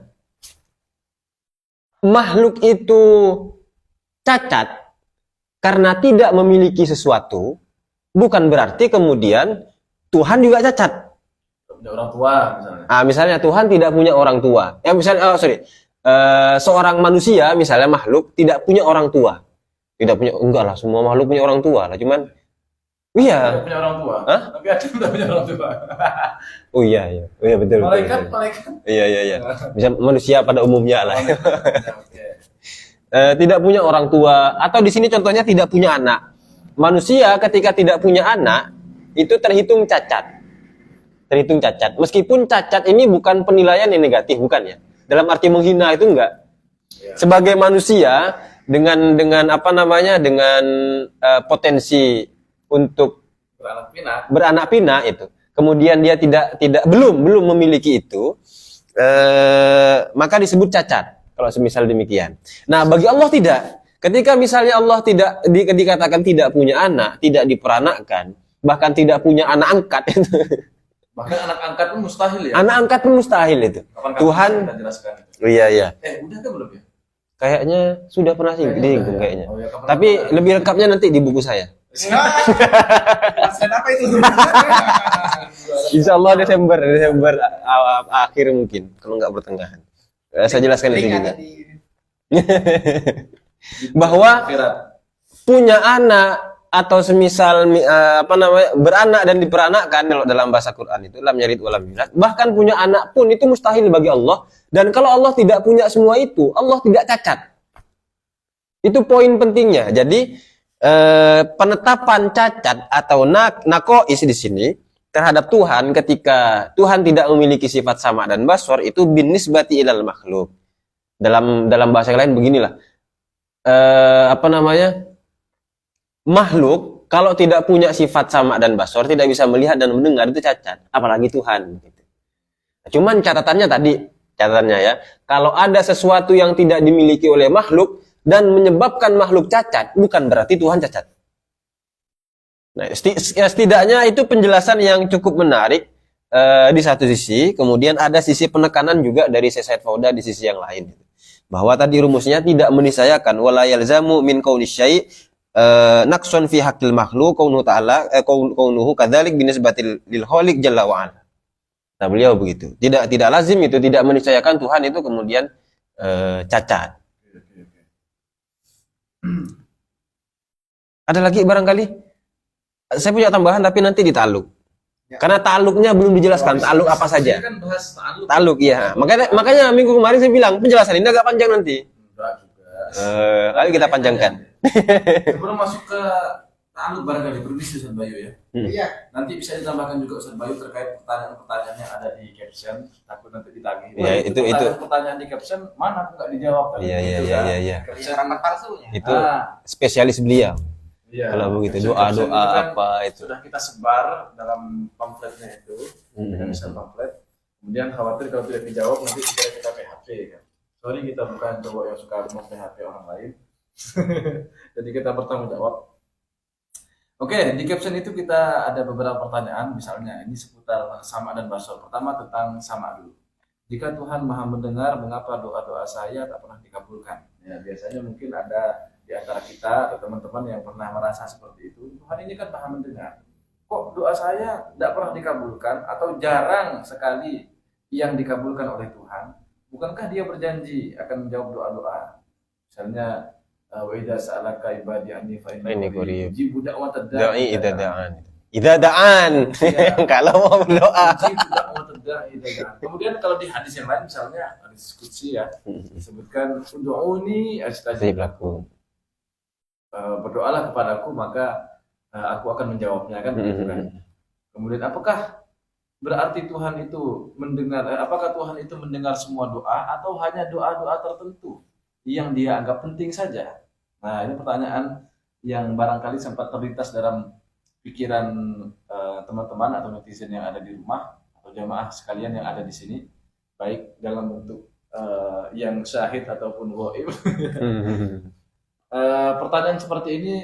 makhluk itu cacat karena tidak memiliki sesuatu, bukan berarti kemudian Tuhan juga cacat. punya orang tua misalnya. Misalnya Tuhan tidak punya orang tua. Seorang manusia misalnya makhluk tidak punya orang tua. Tidak punya, enggak lah, semua makhluk punya orang tua lah, cuman iya. Tidak punya orang tua. Hah? Tapi ada yang tidak punya orang tua. Oh iya. Oh iya betul. Malaikat. Iya. Bisa manusia pada umumnya lah. Oke. Tidak punya orang tua, atau di sini contohnya tidak punya anak. Manusia ketika tidak punya anak itu terhitung cacat. Meskipun cacat ini bukan penilaian yang negatif, bukan ya. Dalam arti menghina itu enggak. Ya. Sebagai manusia dengan potensi untuk beranak pinak itu. Kemudian dia belum memiliki itu, maka disebut cacat. Kalau semisal demikian. Nah, bagi Allah tidak. Ketika misalnya Allah tidak dikatakan tidak punya anak, tidak diperanakkan, bahkan tidak punya anak angkat itu. Bahkan anak angkat pun mustahil ya. Anak angkat pun mustahil itu. Kapan Tuhan. kita jelaskan itu? Oh, iya. Udah kan belum ya? Kayaknya sudah pernah disinggung kayaknya. Oh, ya, Tapi lebih lengkapnya nanti di buku saya. Pasien apa itu? Insya Allah Desember akhir mungkin, kalau nggak pertengahan. Saya jelaskan itu juga. Bahwa punya anak atau semisal beranak dan diperanakkan dalam bahasa Quran itu lam yalid wa lam yulad, bahkan punya anak pun itu mustahil bagi Allah. Dan kalau Allah tidak punya semua itu, Allah tidak cacat. Itu poin pentingnya. Jadi penetapan cacat atau nakois di sini terhadap Tuhan ketika Tuhan tidak memiliki sifat sama dan basor itu binisbati ilal makhluk. Dalam bahasa yang lain beginilah. Makhluk kalau tidak punya sifat sama dan basor, tidak bisa melihat dan mendengar, itu cacat, apalagi Tuhan gitu. Cuman catatannya ya, kalau ada sesuatu yang tidak dimiliki oleh makhluk dan menyebabkan makhluk cacat, bukan berarti Tuhan cacat. Nah, setidaknya itu penjelasan yang cukup menarik di satu sisi. Kemudian ada sisi penekanan juga dari Syekh Said Fauda di sisi yang lain, bahwa tadi rumusnya tidak menisayakan wala yalzamu min qauli syai' naqsun fi haqqil makhluk kaunuhu ta'ala kaunuhu kadzalik binisbatil lil khaliq jalla wa ala. Nah, beliau begitu. Tidak lazim itu, tidak menisayakan Tuhan itu kemudian cacat. Ada lagi barangkali? Saya punya tambahan tapi nanti di taluk. Ya. Karena taluknya belum dijelaskan. Taluk apa saja? Kan bahas taluk. Taluk, iya. Makanya minggu kemarin saya bilang penjelasan ini agak panjang nanti. Lalu kita panjangkan. Sebelum masuk ke ta'alluq barangkali permisi Ustaz Bayu ya. Iya. Nanti bisa ditambahkan juga Ustaz Bayu terkait pertanyaan-pertanyaan yang ada di caption, takut nanti ditagih. Iya, itu pertanyaan di caption mana aku nggak dijawab tadi. Iya. Caption Ramat palsunya. Itu spesialis beliau. Iya. Kalau begitu Caption doa-doa itu kan apa itu. sudah kita sebar dalam pamfletnya itu, kita bisa pamflet. Kemudian khawatir kalau tidak dijawab nanti kita PHP kan. Sorry, kita bukan cowok yang suka PHP orang lain. Jadi kita bertanggung jawab. Oke, di caption itu kita ada beberapa pertanyaan, misalnya ini seputar sama dan basor. Pertama tentang sama dulu. Jika Tuhan Maha mendengar, mengapa doa-doa saya tak pernah dikabulkan? Ya, biasanya mungkin ada di antara kita atau teman-teman yang pernah merasa seperti itu. Tuhan ini kan Maha mendengar. Kok doa saya tidak pernah dikabulkan atau jarang sekali yang dikabulkan oleh Tuhan? Bukankah Dia berjanji akan menjawab doa-doa? Misalnya wa idza sa'alaka ibadi anni fa inni qarib ujibu da'watad da'i Idza da'an. Idza da'an. Kalau mau berdoa. ujibu da'watad da'i idza da'an. Kemudian kalau di hadis yang lain misalnya hadis qudsi ya, disebutkan ud'uni astajib lakum. Berdoalah kepadaku maka aku akan menjawabnya kan begitu kan. Kemudian apakah berarti Tuhan itu mendengar apakah Tuhan itu mendengar semua doa atau hanya doa-doa tertentu yang Dia anggap penting saja? Nah, ini pertanyaan yang barangkali sempat terlintas dalam pikiran teman-teman atau netizen yang ada di rumah atau jamaah sekalian yang ada di sini, baik dalam bentuk yang syahid ataupun ghaib. Pertanyaan seperti ini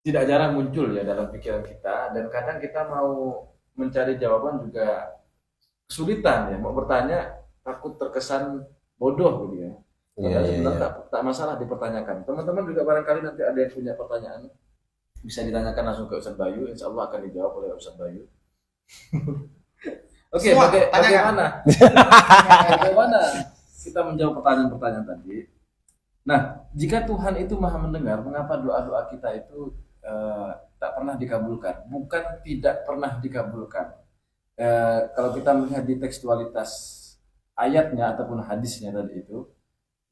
tidak jarang muncul ya dalam pikiran kita, dan kadang kita mau mencari jawaban juga kesulitan ya, mau bertanya takut terkesan bodoh gitu ya. Sebenarnya tak masalah dipertanyakan. Teman-teman juga barangkali nanti ada yang punya pertanyaan bisa ditanyakan langsung ke Ustaz Bayu, insya Allah akan dijawab oleh Ustaz Bayu. Oke, bagaimana kita menjawab pertanyaan-pertanyaan tadi? Nah, jika Tuhan itu Maha mendengar, mengapa doa-doa kita itu tak pernah dikabulkan? Bukan tidak pernah dikabulkan. Kalau kita melihat di tekstualitas ayatnya ataupun hadisnya tadi itu,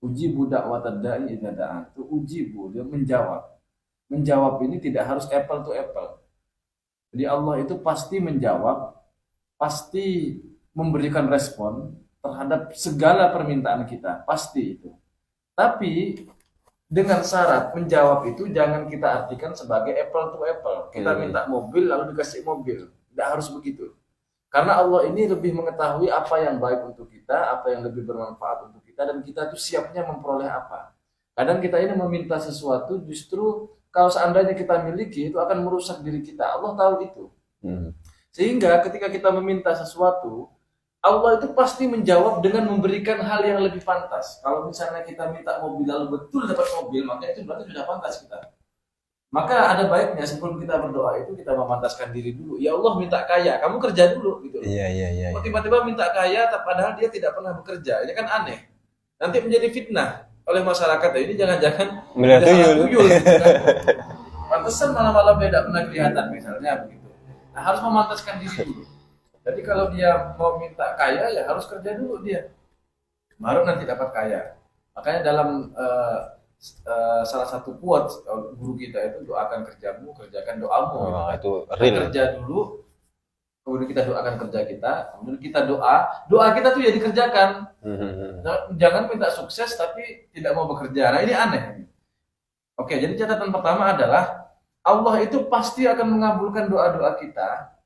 ujibu da'watad da'i idza da'an. Itu ujibu, dia menjawab. Menjawab ini tidak harus apple to apple. Jadi Allah itu pasti menjawab, pasti memberikan respon terhadap segala permintaan kita, pasti itu. Tapi dengan syarat menjawab itu jangan kita artikan sebagai apple to apple. Kita minta mobil lalu dikasih mobil. Tidak harus begitu. Karena Allah ini lebih mengetahui apa yang baik untuk kita, apa yang lebih bermanfaat untuk kita, dan kita itu siapnya memperoleh apa. Kadang kita ini meminta sesuatu, justru kalau seandainya kita miliki, itu akan merusak diri kita. Allah tahu itu. Sehingga ketika kita meminta sesuatu, Allah itu pasti menjawab dengan memberikan hal yang lebih pantas. Kalau misalnya kita minta mobil lalu betul dapat mobil, maka itu berarti sudah pantas kita. Maka ada baiknya sebelum kita berdoa itu kita memantaskan diri dulu. Ya Allah minta kaya, kamu kerja dulu gitu. Iya. Tiba-tiba minta kaya padahal dia tidak pernah bekerja. Ini kan aneh. Nanti menjadi fitnah oleh masyarakat. Ini jangan-jangan Melihat tuyul. Gitu kan. Pantesan malah beda pernah kelihatan misalnya begitu. Nah, harus memantaskan diri dulu. Jadi kalau dia mau minta kaya ya harus kerja dulu dia. Baru nanti dapat kaya. Makanya dalam salah satu quote guru kita itu doakan kerjamu, kerjakan doamu. Oh, itu real. Kerja dulu, kemudian kita doakan kerja kita, kemudian kita doa kita tuh ya dikerjakan. Jangan minta sukses tapi tidak mau bekerja. Nah ini aneh. Oke, jadi catatan pertama adalah Allah itu pasti akan mengabulkan doa-doa kita,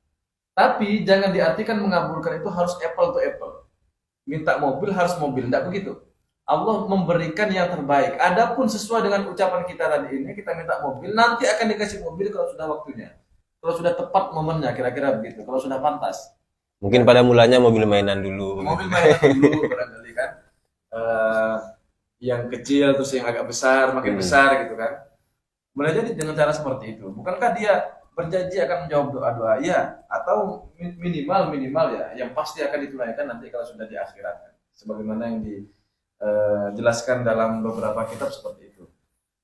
tapi jangan diartikan mengabulkan itu harus apple to apple. Minta mobil harus mobil, tidak begitu. Allah memberikan yang terbaik. Adapun sesuai dengan ucapan kita tadi ini, kita minta mobil, nanti akan dikasih mobil kalau sudah waktunya. Kalau sudah tepat momennya, kira-kira begitu. Kalau sudah pantas. Mungkin pada mulanya mobil mainan dulu. Mobil mainan dulu, barangkali kan. Yang kecil terus yang agak besar, makin besar gitu kan. Boleh jadi dengan cara seperti itu. Bukankah dia berjanji akan menjawab doa-doa? Ya, atau minimal ya, yang pasti akan ditunaikan nanti kalau sudah di akhirat. Sebagaimana yang dijelaskan dalam beberapa kitab seperti itu.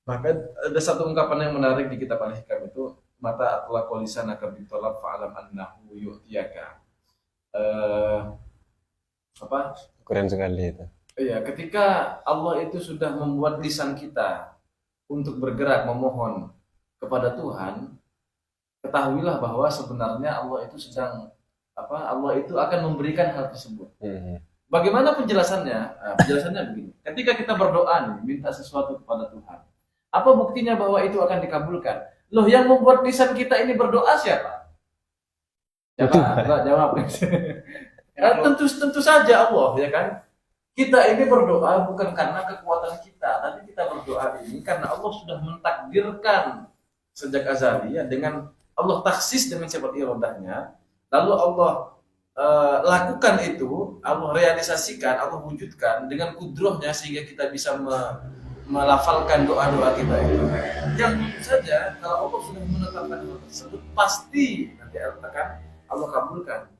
Bahkan ada satu ungkapan yang menarik di kitab Al-Hikam itu, mata atla qolisanaka bitolab fa'alam annahu yu'tiyaka. Keren sekali itu. Iya, ketika Allah itu sudah membuat lisan kita untuk bergerak memohon kepada Tuhan, ketahuilah bahwa sebenarnya Allah itu sedang Allah itu akan memberikan hal tersebut. Bagaimana penjelasannya? Nah, penjelasannya begini. Ketika kita berdoa nih, minta sesuatu kepada Tuhan, apa buktinya bahwa itu akan dikabulkan? Loh, yang membuat lisan kita ini berdoa siapa? Siapa? Jawab. Tentu saja Allah, ya kan? Kita ini berdoa bukan karena kekuatan kita, tapi kita berdoa ini karena Allah sudah mentakdirkan sejak azali ya, dengan Allah taksis dengan sifat iradahnya, lalu Allah lakukan itu, Allah realisasikan, Allah wujudkan dengan kudrohnya sehingga kita bisa melafalkan doa-doa kita itu. Yang tentu saja kalau Allah sudah menetapkan hal tersebut pasti nanti akan Allah kabulkan.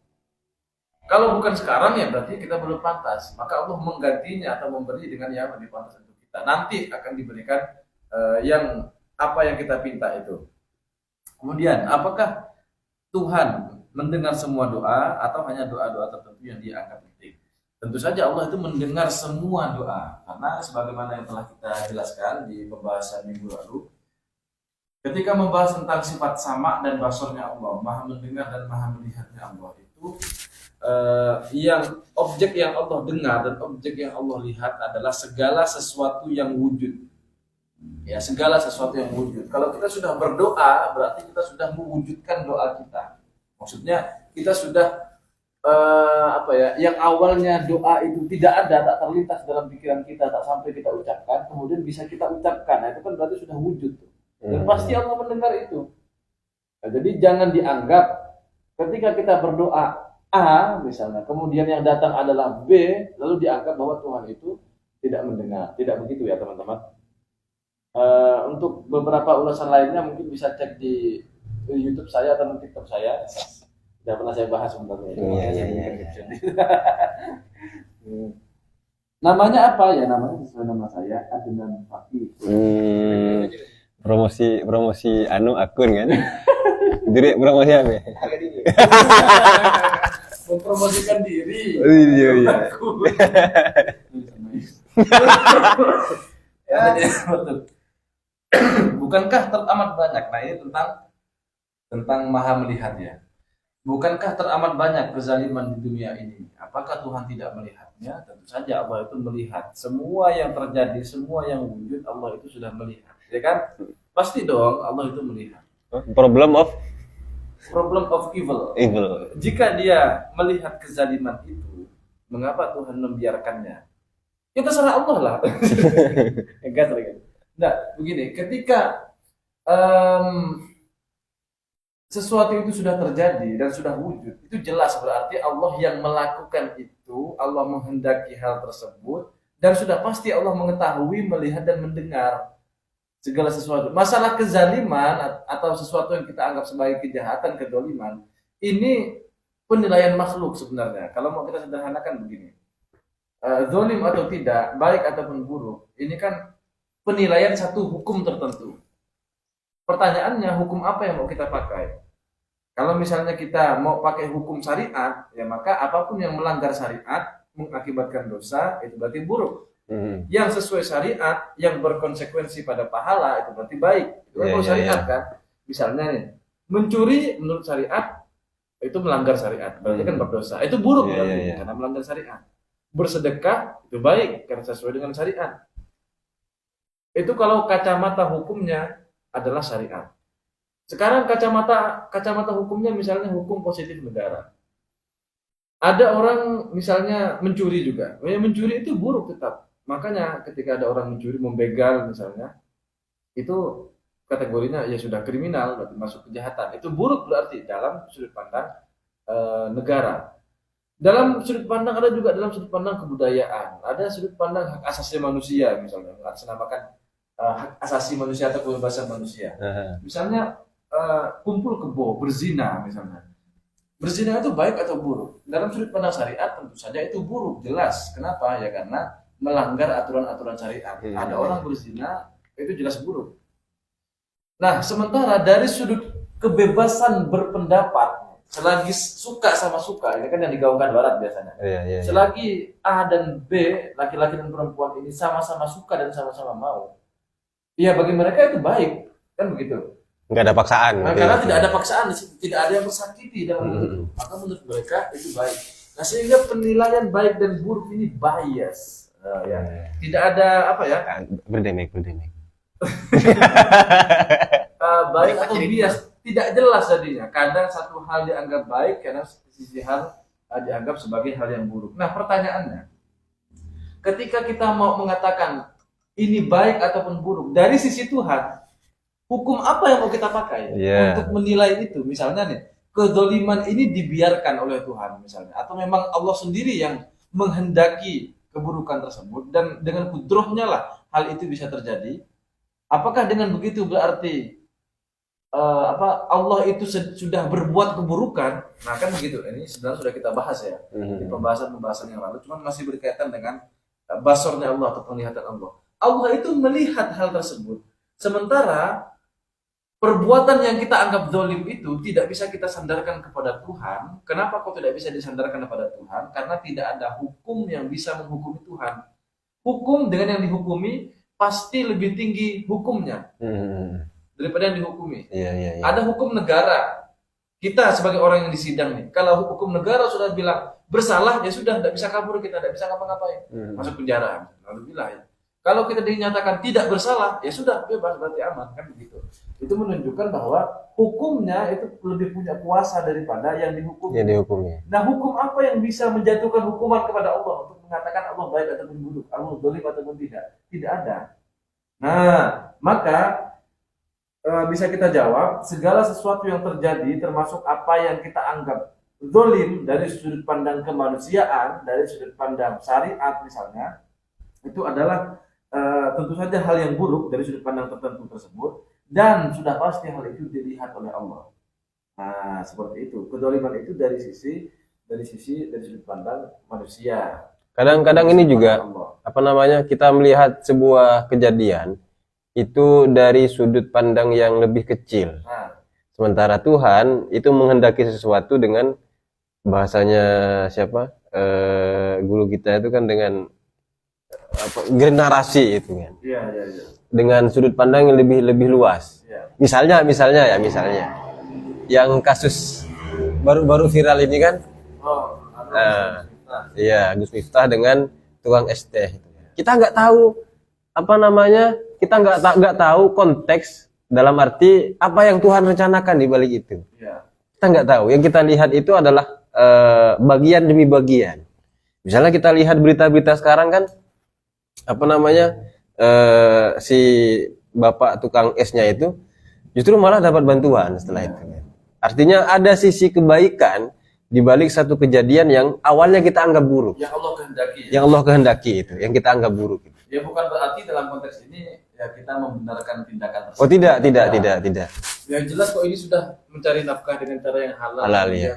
Kalau bukan sekarang ya berarti kita belum pantas, maka Allah menggantinya atau memberi dengan yang lebih pantas untuk kita. Nanti akan diberikan yang apa yang kita pinta itu. Kemudian apakah Tuhan mendengar semua doa atau hanya doa-doa tertentu yang dia anggap penting? Tentu saja Allah itu mendengar semua doa, karena sebagaimana yang telah kita jelaskan di pembahasan minggu lalu, ketika membahas tentang sifat sama dan basornya Allah, maha mendengar dan maha melihatnya Allah itu, yang objek yang Allah dengar dan objek yang Allah lihat adalah segala sesuatu yang wujud. Ya, segala sesuatu yang wujud. Kalau kita sudah berdoa, berarti kita sudah mewujudkan doa kita. Maksudnya kita sudah yang awalnya doa itu tidak ada, tak terlintas dalam pikiran kita, tak sampai kita ucapkan, kemudian bisa kita ucapkan. Nah, itu kan berarti sudah wujud. Dan pasti Allah mendengar itu. Nah, jadi jangan dianggap ketika kita berdoa A misalnya, kemudian yang datang adalah B, lalu dianggap bahwa Tuhan itu tidak mendengar. Tidak begitu ya teman-teman. Untuk beberapa ulasan lainnya mungkin bisa cek di YouTube saya atau di TikTok saya. Tidak pernah saya bahas sebenarnya. Namanya apa ya? Namanya sesuai nama saya, Adnan Fakih. Promosi akun kan? Jadi promosi apa? Mempromosikan diri. Oh, iya. Ya, betul. Bukankah teramat banyak? Nah, ini tentang maha melihat ya. Bukankah teramat banyak kezaliman di dunia ini? Apakah Tuhan tidak melihatnya? Tentu saja Allah itu melihat. Semua yang terjadi, semua yang wujud, Allah itu sudah melihat. Ya kan? Pasti dong Allah itu melihat. Problem of evil. Jika dia melihat kezaliman itu, mengapa Tuhan membiarkannya? Ya terserah Allah lah. Enggak. Nah, begini, ketika sesuatu itu sudah terjadi dan sudah wujud, itu jelas berarti Allah yang melakukan itu, Allah menghendaki hal tersebut, dan sudah pasti Allah mengetahui, melihat, dan mendengar segala sesuatu. Masalah kezaliman atau sesuatu yang kita anggap sebagai kejahatan, kedoliman, ini penilaian makhluk sebenarnya. Kalau mau kita sederhanakan begini, zalim atau tidak, baik ataupun buruk, ini kan penilaian satu hukum tertentu. Pertanyaannya, hukum apa yang mau kita pakai? Kalau misalnya kita mau pakai hukum syariat, ya maka apapun yang melanggar syariat mengakibatkan dosa, itu berarti buruk. Yang sesuai syariat, yang berkonsekuensi pada pahala, itu berarti baik. Itu kan syariat kan. Misalnya nih, mencuri menurut syariat itu melanggar syariat, berarti kan berdosa. Itu buruk berarti karena melanggar syariat. Bersedekah itu baik karena sesuai dengan syariat. Itu kalau kacamata hukumnya adalah syariat. Sekarang kacamata hukumnya misalnya hukum positif negara. Ada orang misalnya mencuri juga. Mencuri itu buruk tetap. Makanya ketika ada orang mencuri, membegal misalnya, itu kategorinya ya sudah kriminal, berarti masuk kejahatan. Itu buruk berarti dalam sudut pandang negara. Dalam sudut pandang ada juga dalam sudut pandang kebudayaan. Ada sudut pandang hak asasi manusia misalnya, mengatasnamakan hak asasi manusia atau kebebasan manusia. Misalnya kumpul kebo, berzina misalnya. Berzina itu baik atau buruk? Dalam sudut pandang syariat tentu saja itu buruk, jelas. Kenapa? Ya karena melanggar aturan-aturan syariat. Ada orang berzina, itu jelas buruk. Nah, sementara dari sudut kebebasan berpendapat, selagi suka sama suka, ini kan yang digaungkan Barat biasanya. Iya. Selagi A dan B, laki-laki dan perempuan ini sama-sama suka dan sama-sama mau, ya bagi mereka itu baik, kan begitu. Nggak ada paksaan. Nah, gitu karena ya. tidak ada paksaan di situ, tidak ada yang tersakiti dalam itu, maka menurut mereka itu baik. Nah, sehingga penilaian baik dan buruk ini bias. Nah, ya. Tidak ada apa ya? Berdemek. Baik atau bias, tidak jelas jadinya. Kadang satu hal dianggap baik, kadang sisi hal dianggap sebagai hal yang buruk. Nah, pertanyaannya, ketika kita mau mengatakan ini baik ataupun buruk dari sisi Tuhan, hukum apa yang mau kita pakai Iya. untuk menilai itu? Misalnya nih, kezoliman ini dibiarkan oleh Tuhan misalnya, atau memang Allah sendiri yang menghendaki keburukan tersebut dan dengan kudrohnya lah hal itu bisa terjadi. Apakah dengan begitu berarti Allah itu sudah berbuat keburukan? Nah, kan begitu. Ini sebenarnya sudah kita bahas ya di pembahasan yang lalu, cuman masih berkaitan dengan basornya Allah atau penglihatan Allah. Allah itu melihat hal tersebut. Sementara perbuatan yang kita anggap zalim itu tidak bisa kita sandarkan kepada Tuhan. Kenapa kok tidak bisa disandarkan kepada Tuhan? Karena tidak ada hukum yang bisa menghukumi Tuhan. Hukum dengan yang dihukumi pasti lebih tinggi hukumnya daripada yang dihukumi. Iya. Ada hukum negara. Kita sebagai orang yang disidang nih, kalau hukum negara sudah bilang bersalah, ya sudah, tidak bisa kabur, kita tidak bisa ngapa-ngapain, masuk penjara. Lalu bilang ya. Kalau kita dinyatakan tidak bersalah, ya sudah, bebas, berarti aman, kan begitu. Itu menunjukkan bahwa hukumnya itu lebih punya kuasa daripada yang dihukumi. Yang dihukumi. Nah, hukum apa yang bisa menjatuhkan hukuman kepada Allah untuk mengatakan Allah baik ataupun buruk, Allah zalim ataupun tidak? Tidak ada. Nah, maka bisa kita jawab segala sesuatu yang terjadi, termasuk apa yang kita anggap zalim dari sudut pandang kemanusiaan, dari sudut pandang syariat misalnya, itu adalah tentu saja hal yang buruk dari sudut pandang tertentu tersebut, dan sudah pasti hal itu dilihat oleh Allah. Nah, seperti itu. Kedzaliman itu dari sudut pandang manusia. Kadang-kadang ini juga kita melihat sebuah kejadian itu dari sudut pandang yang lebih kecil. Nah, Sementara Tuhan itu menghendaki sesuatu dengan bahasanya guru kita itu kan dengan generasi itu kan. iya. Dengan sudut pandang yang lebih luas. Iya. Misalnya yang kasus baru viral ini kan. Iya, Gus Miftah dengan tukang es teh. Kita nggak tahu kita nggak tahu konteks dalam arti apa yang Tuhan rencanakan di balik itu. Iya. Kita nggak tahu. Yang kita lihat itu adalah bagian demi bagian. Misalnya kita lihat berita-berita sekarang kan si bapak tukang esnya itu justru malah dapat bantuan setelah itu. Artinya ada sisi kebaikan di balik satu kejadian yang awalnya kita anggap buruk. Yang Allah kehendaki. Yang Allah kehendaki itu, yang kita anggap buruk itu. Ya bukan berarti dalam konteks ini ya kita membenarkan tindakan tersebut. Oh tidak. Yang jelas kok ini sudah mencari nafkah dengan cara yang halal Halal, yang ya.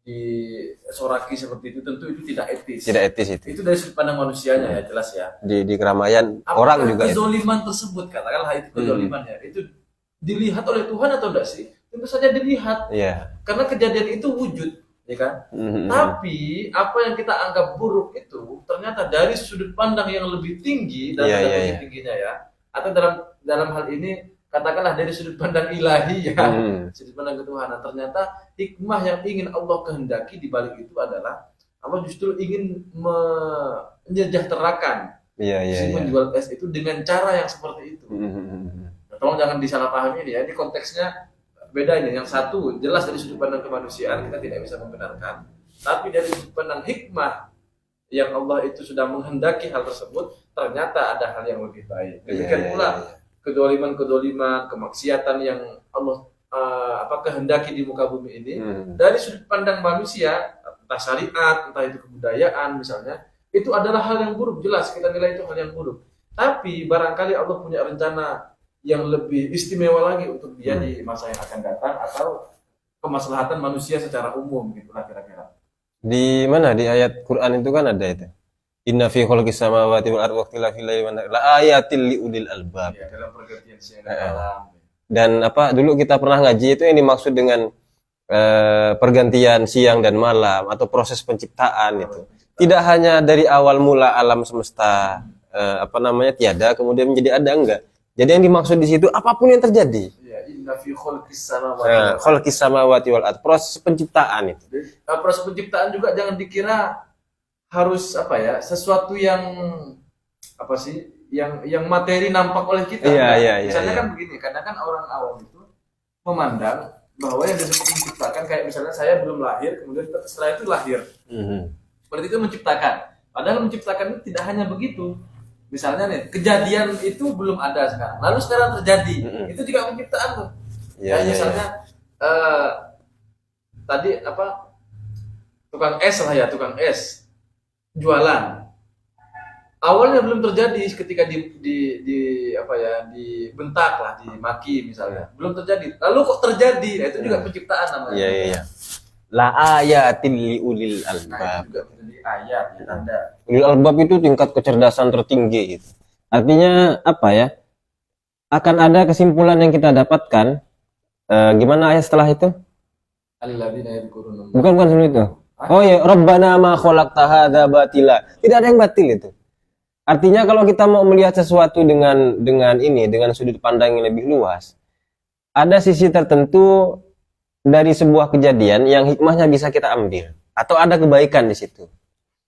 disoraki seperti itu, tentu itu tidak etis. Tidak etis itu. Itu dari sudut pandang manusianya ya, jelas ya. Di keramaian Apakah orang juga itu. kezoliman tersebut, katakanlah itu kezoliman ya, itu dilihat oleh Tuhan atau enggak sih? Tentu saja dilihat. Iya. Karena kejadian itu wujud, ya kan? Tapi apa yang kita anggap buruk itu ternyata dari sudut pandang yang lebih tinggi dari tingginya ya, atau dalam hal ini katakanlah dari sudut pandang ilahi ya, sudut pandang ketuhanan, ternyata hikmah yang ingin Allah kehendaki di balik itu adalah Allah justru ingin menyejahterakan si penjual es itu dengan cara yang seperti itu. Tolong jangan disalahpahami ini ya, ini konteksnya beda ini. Yang satu jelas dari sudut pandang kemanusiaan kita tidak bisa membenarkan, tapi dari sudut pandang hikmah yang Allah itu sudah menghendaki hal tersebut, ternyata ada hal yang lebih baik. Demikian pula kedoliman, kemaksiatan yang Allah kehendaki di muka bumi ini, dari sudut pandang manusia, entah syariat, entah itu kebudayaan misalnya, itu adalah hal yang buruk, jelas kita nilai itu hal yang buruk. Tapi barangkali Allah punya rencana yang lebih istimewa lagi untuk dia di masa yang akan datang, atau kemaslahatan manusia secara umum gitulah kira-kira. Di mana di ayat Quran itu kan ada itu. Inna fi khalqis samawati wal ardi wa ikhtilafil laili wan nahari la ayatil liulil albab. Ya, dalam pergantian siang dan malam. Dan dulu kita pernah ngaji itu yang dimaksud dengan pergantian siang dan malam atau proses penciptaan itu. Tidak hanya dari awal mula alam semesta tiada kemudian menjadi ada, enggak. Jadi yang dimaksud di situ apapun yang terjadi. Ya, inna fi khalqis samawati Nah, khalqis samawati wal ardh, proses penciptaan itu. proses penciptaan juga jangan dikira harus sesuatu yang yang materi nampak oleh kita. Misalnya kan begini, karena kan orang awam itu memandang bahwa yang disebut menciptakan kayak misalnya saya belum lahir kemudian setelah itu lahir. Seperti itu menciptakan. Padahal menciptakan itu tidak hanya begitu. Misalnya nih, kejadian itu belum ada sekarang. Lalu sekarang terjadi. Itu juga penciptaan tuh. Misalnya tadi tukang es jualan. Awalnya belum terjadi ketika dibentak lah, dimaki misalnya. Belum terjadi. Lalu kok terjadi? Nah, itu juga penciptaan namanya. Iya. La ayatin li ulil albab. Juga menjadi ayat tanda. Ulil albab itu tingkat kecerdasan tertinggi itu. Artinya akan ada kesimpulan yang kita dapatkan. Gimana ayat setelah itu? Alladzina yadhkuruna. Bukan seperti itu. Oh ya, Rabbana ma khalaqta hadza batila. Tidak ada yang batil itu. Artinya kalau kita mau melihat sesuatu dengan sudut pandang yang lebih luas, ada sisi tertentu dari sebuah kejadian yang hikmahnya bisa kita ambil atau ada kebaikan di situ.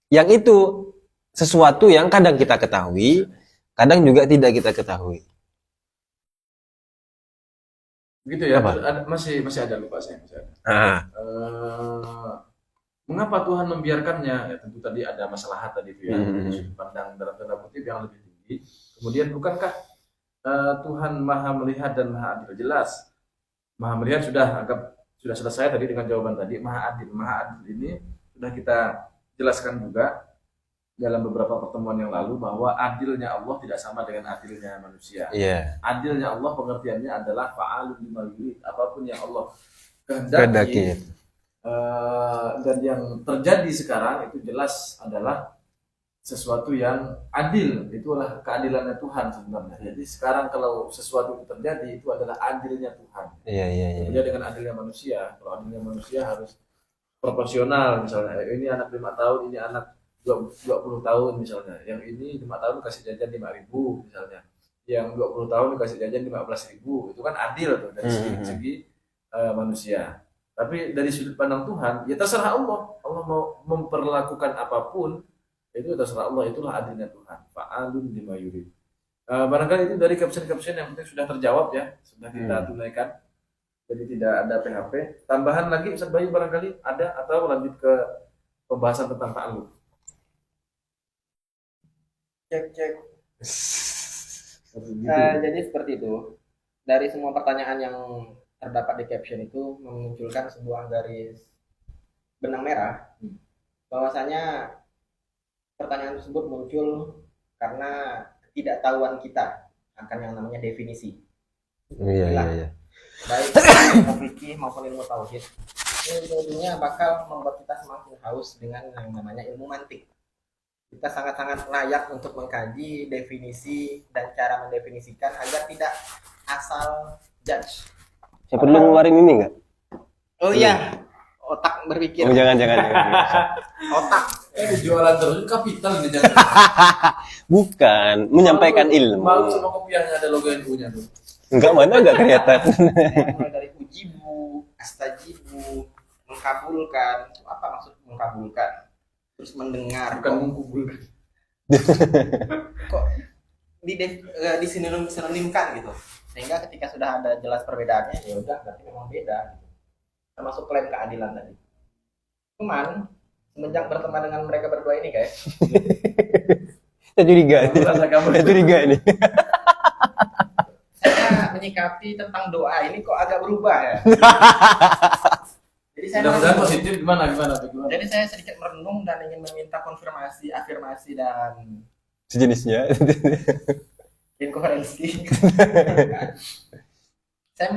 Yang itu sesuatu yang kadang kita ketahui, kadang juga tidak kita ketahui. Begitu ya. Masih ada lupa saya. Mengapa Tuhan membiarkannya? Ya tentu tadi ada masalah tadi itu ya, sudut pandang dalam tanda kutip yang lebih tinggi. Kemudian bukankah Tuhan Maha Melihat dan Maha Adil? Jelas. Maha Melihat sudah selesai tadi dengan jawaban tadi. Maha Adil ini sudah kita jelaskan juga dalam beberapa pertemuan yang lalu bahwa adilnya Allah tidak sama dengan adilnya manusia. Adilnya Allah pengertiannya adalah fa'alun lima yurid, apapun yang Allah kehendaki. Dan yang terjadi sekarang itu jelas adalah sesuatu yang adil. Itulah keadilannya Tuhan sebenarnya. Jadi sekarang kalau sesuatu itu terjadi itu adalah adilnya Tuhan. Berbeda dengan adilnya manusia. Kalau adilnya manusia harus proporsional, misalnya ini anak 5 tahun, ini anak 20 tahun misalnya. Yang ini 5 tahun kasih jajan 5.000 misalnya. Yang 20 tahun kasih jajan 15.000. Itu kan adil tuh dari segi manusia. Tapi dari sudut pandang Tuhan, ya terserah Allah. Allah mau memperlakukan apapun, itu terserah Allah. Itulah adilnya Tuhan. Fa'alun lima yurid. Barangkali itu dari caption-caption yang penting sudah terjawab ya. Sudah kita tunaikan. Jadi tidak ada PHP. Tambahan lagi Ustaz Bayu barangkali ada, atau lanjut ke pembahasan tentang ta'alluq. Cek. Jadi seperti itu. Dari semua pertanyaan yang terdapat di caption itu memunculkan sebuah garis benang merah bahwasanya pertanyaan tersebut muncul karena ketidaktahuan kita akan yang namanya definisi. Iya. Baik ilmu fikih maupun ilmu tauhid, ujung-ujungnya bakal membuat kita semakin haus dengan yang namanya ilmu mantik. Kita sangat-sangat layak untuk mengkaji definisi dan cara mendefinisikan agar tidak asal judge. Saya perlu ngeluarin ini enggak? Oh iya, otak berpikir. Oh, jangan. Otak. Jualan terus kapital ini jangan. Bukan, menyampaikan ilmu. Malu sama kopiahnya ada logo NU-nya tuh. Enggak kelihatan. Mulai dari ujibu, astajibu, mengkabulkan. Apa maksud mengkabulkan? Terus mendengar. Bukan mengkabulkan. Kok disinonimkan gitu. Sehingga ketika sudah ada jelas perbedaannya, ya udah berarti memang beda. Termasuk klaim keadilan tadi. Cuman semenjak berteman dengan mereka berdua ini guys, saya curiga nih. Saya menyikapi tentang doa ini kok agak berubah ya. Jadi saya positif gimana? Jadi saya sedikit merenung dan ingin meminta konfirmasi, afirmasi dan sejenisnya. Inkoherensi. Saya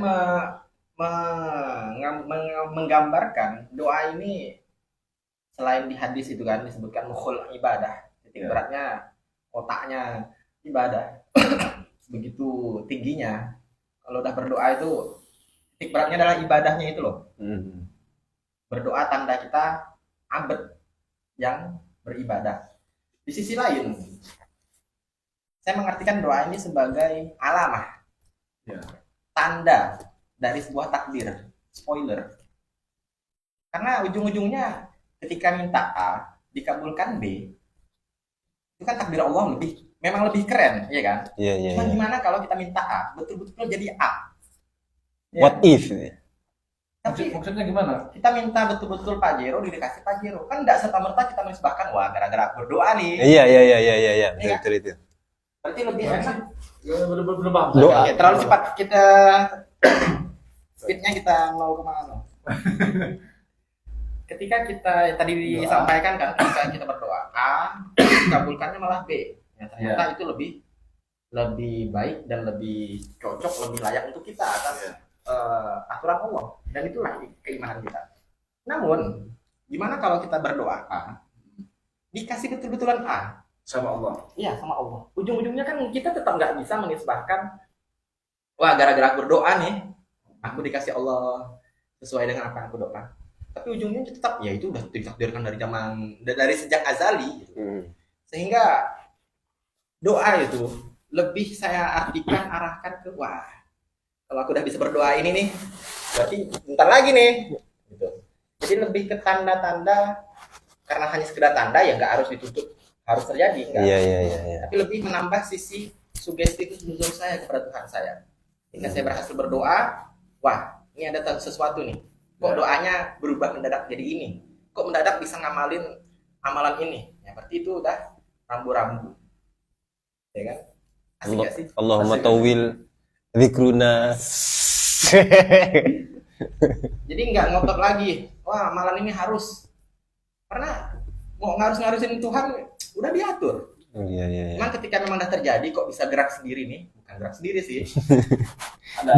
menggambarkan doa ini selain di hadis itu kan disebutkan mukhul ibadah, titik beratnya otaknya ibadah. Begitu tingginya. Kalau udah berdoa itu titik beratnya adalah ibadahnya itu loh. berdoa tanda kita abad yang beribadah. Di sisi lain, saya mengartikan doa ini sebagai alamah, Ya. tanda dari sebuah takdir, spoiler. Karena ujung-ujungnya ketika minta A dikabulkan B, itu kan takdir Allah memang lebih keren, ya kan? Iya, iya, Cuman iya. gimana kalau kita minta A betul-betul jadi A? Ya. What if? Tapi Maksudnya gimana? kita minta betul-betul Pajero dikasih Pajero, kan tidak serta merta kita menisbahkan wah gara-gara aku berdoa nih. Iya, iya, iya, iya, iya, betul, Iya. betul itu. Berarti lebih enak. Bener-bener paham. Doa. Ya, terlalu cepat kita speednya kita mau kemana? Ketika kita tadi disampaikan kan, ketika kita berdoa A, dikabulkannya malah B. Ya, ternyata itu lebih baik dan lebih cocok, lebih layak untuk kita atas aturan Allah, dan itulah keimanan kita. Namun, gimana kalau kita berdoa A, dikasih betul-betulan A? Sama Allah. Iya, sama Allah. Ujung-ujungnya kan kita tetap nggak bisa menisbahkan, wah gara-gara aku berdoa nih, aku dikasih Allah sesuai dengan apa yang aku doa. Tapi ujungnya tetap, ya itu udah ditakdirkan dari sejak azali. Gitu. Sehingga doa itu lebih saya arahkan ke, wah kalau aku udah bisa berdoa ini nih, berarti bentar lagi nih. Gitu. Jadi lebih ke tanda-tanda, karena hanya sekedar tanda ya nggak harus ditutup harus terjadi, enggak. Iya, iya, iya, iya. Tapi lebih menambah sisi sugestif nuzul saya kepada Tuhan saya. Jika saya berhasil berdoa, wah ini ada sesuatu nih. Kok doanya berubah mendadak jadi ini? Kok mendadak bisa ngamalin amalan ini? Ya berarti itu udah rambu-rambu. Ya kan? Asik gak sih? Allahumma tawil zikruna. Jadi nggak ngotot lagi. Wah amalan ini harus. Karena mau ngarusin Tuhan udah diatur. Iya, iya, iya. Cuman ketika memang udah terjadi kok bisa gerak sendiri nih, bukan gerak sendiri sih,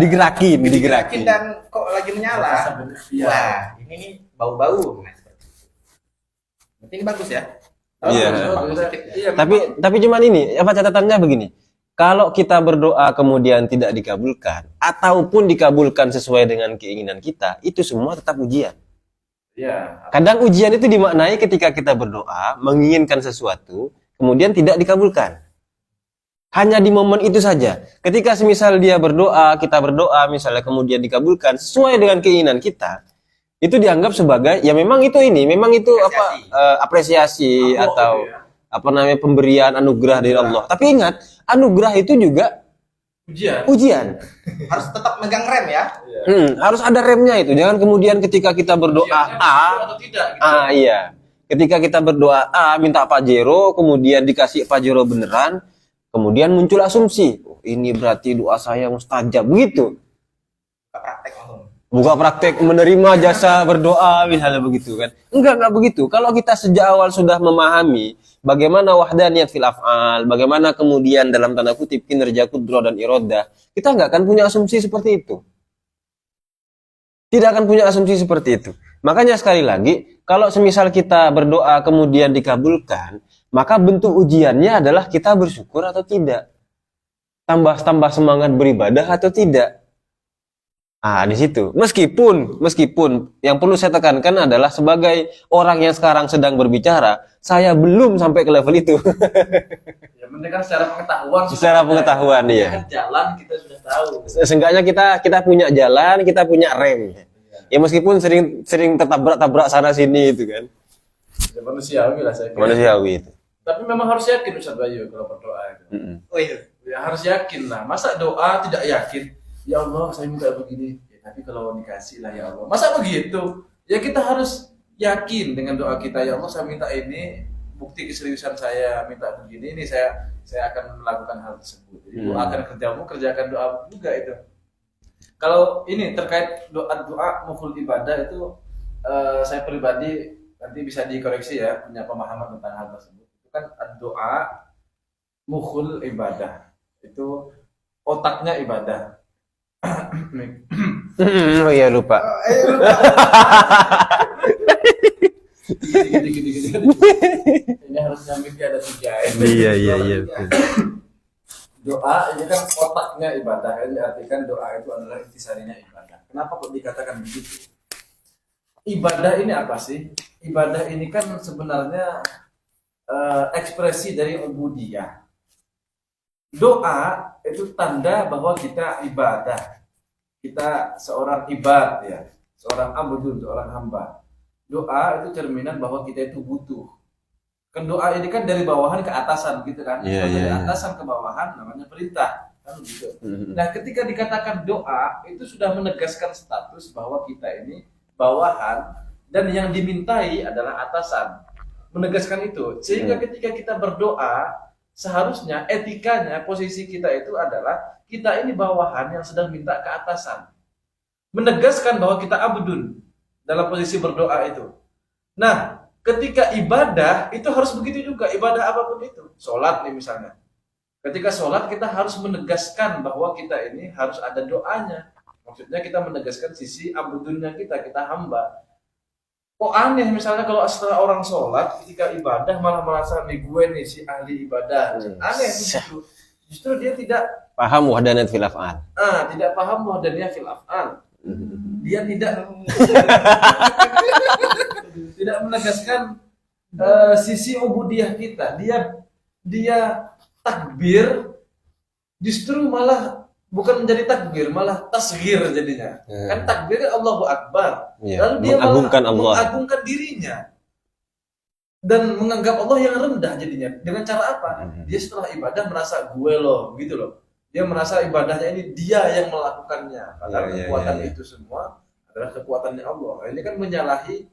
Digerakin. dan kok lagi menyala. Iya. Wah ini nih bau-bau. Nah, seperti itu. Berarti ini bagus ya. Iya. Bagus sedikit ya. Iya. Tapi cuman ini, apa catatannya begini. Kalau kita berdoa kemudian tidak dikabulkan ataupun dikabulkan sesuai dengan keinginan kita, itu semua tetap ujian. Iya. Kadang ujian itu dimaknai ketika kita berdoa, menginginkan sesuatu, kemudian tidak dikabulkan. Hanya di momen itu saja. Ketika semisal dia berdoa, kita berdoa, misalnya kemudian dikabulkan sesuai dengan keinginan kita, itu dianggap sebagai, ya memang itu apresiasi Apa atau gitu ya? apa namanya pemberian anugerah dari Allah. Tapi ingat, anugerah itu juga Ujian. ujian. Harus tetap megang rem ya. Harus ada remnya itu. Jangan kemudian ketika kita berdoa Ujiannya A, betul atau tidak gitu. iya. Ketika kita berdoa A minta Pajero, kemudian dikasih Pajero beneran, kemudian muncul asumsi, oh, ini berarti doa saya mustajab begitu. Buka praktek langsung. Buka praktek menerima jasa berdoa misalnya begitu kan. Enggak begitu. Kalau kita sejak awal sudah memahami bagaimana wahdaniyat fil af'al, bagaimana kemudian dalam tanda kutip kinerja kudrah dan iradah, kita enggak akan punya asumsi seperti itu. Tidak akan punya asumsi seperti itu. Makanya sekali lagi, kalau semisal kita berdoa kemudian dikabulkan, maka bentuk ujiannya adalah kita bersyukur atau tidak. Tambah semangat beribadah atau tidak. Di situ. Meskipun yang perlu saya tekankan adalah sebagai orang yang sekarang sedang berbicara, saya belum sampai ke level itu. Ya penting kan secara pengetahuan. Secara pengetahuan, iya. Kan jalan kita sudah tahu. Seenggaknya kita punya jalan, kita punya rem. Ya meskipun sering tertabrak sana sini itu kan. Ya, manusiawi lah saya kira. Manusiawi itu. Tapi memang harus yakin Ustaz Bayu kalau berdoa itu. Oh iya. Ya harus yakin lah. Masa doa tidak yakin? Ya Allah, saya minta begini. Ya, tapi kalau dikasih lah ya Allah. Masa begitu? Ya kita harus yakin dengan doa kita. Ya Allah, saya minta ini, bukti keseriusan saya minta begini. Ini saya akan melakukan hal tersebut. Jadi doakan kerjamu, kerjakan doa juga itu. Kalau ini terkait doa mukhul ibadah itu saya pribadi nanti bisa dikoreksi ya, punya pemahaman tentang hal tersebut. Itu kan doa mukhul ibadah. Itu otaknya ibadah. Oh iya lupa. Gini. Ini harusnya mimpi ada 3. Iya. Doa ini kan otaknya ibadah. Ini artikan doa itu adalah intisarinya ibadah. Kenapa kok dikatakan begitu? ibadah ini apa sih? Ibadah ini kan sebenarnya ekspresi dari ubudiyah. Doa itu tanda bahwa kita ibadah. Kita seorang ibad ya, seorang abdun, seorang hamba. Doa itu cerminan bahwa kita itu butuh. Kan doa ini kan dari bawahan ke atasan gitu kan. Iya, Kalau dari iya. atasan ke bawahan namanya perintah. Kan gitu. Nah, ketika dikatakan doa itu sudah menegaskan status bahwa kita ini bawahan dan yang dimintai adalah atasan. Menegaskan itu. Sehingga ketika kita berdoa, seharusnya etikanya posisi kita itu adalah kita ini bawahan yang sedang minta ke atasan. Menegaskan bahwa kita abdun dalam posisi berdoa itu. Nah, ketika ibadah itu harus begitu juga, ibadah apapun itu. Sholat nih misalnya. Ketika sholat kita harus menegaskan bahwa kita ini harus ada doanya. Maksudnya kita menegaskan sisi abdunnya kita hamba. Kok aneh misalnya kalau setelah orang sholat ketika ibadah malah merasa nih gue nih si ahli ibadah. Aneh begitu. Justru dia tidak Paham wahdanat fil af'al. tidak paham wahdaniyah fil af'al. Dia tidak menegaskan sisi ubudiyah kita. Dia takbir justru malah bukan menjadi takbir, malah tasghir jadinya. Kan takbir Allahu Akbar. Iya, Lalu dia mengagungkan malah Allah. mengagungkan dirinya dan menganggap Allah yang rendah jadinya. Dengan cara apa? Dia setelah ibadah merasa gue loh, gitu loh. Dia merasa ibadahnya ini dia yang melakukannya. Padahal kekuatan itu semua adalah kekuatannya Allah. Nah, ini kan menyalahi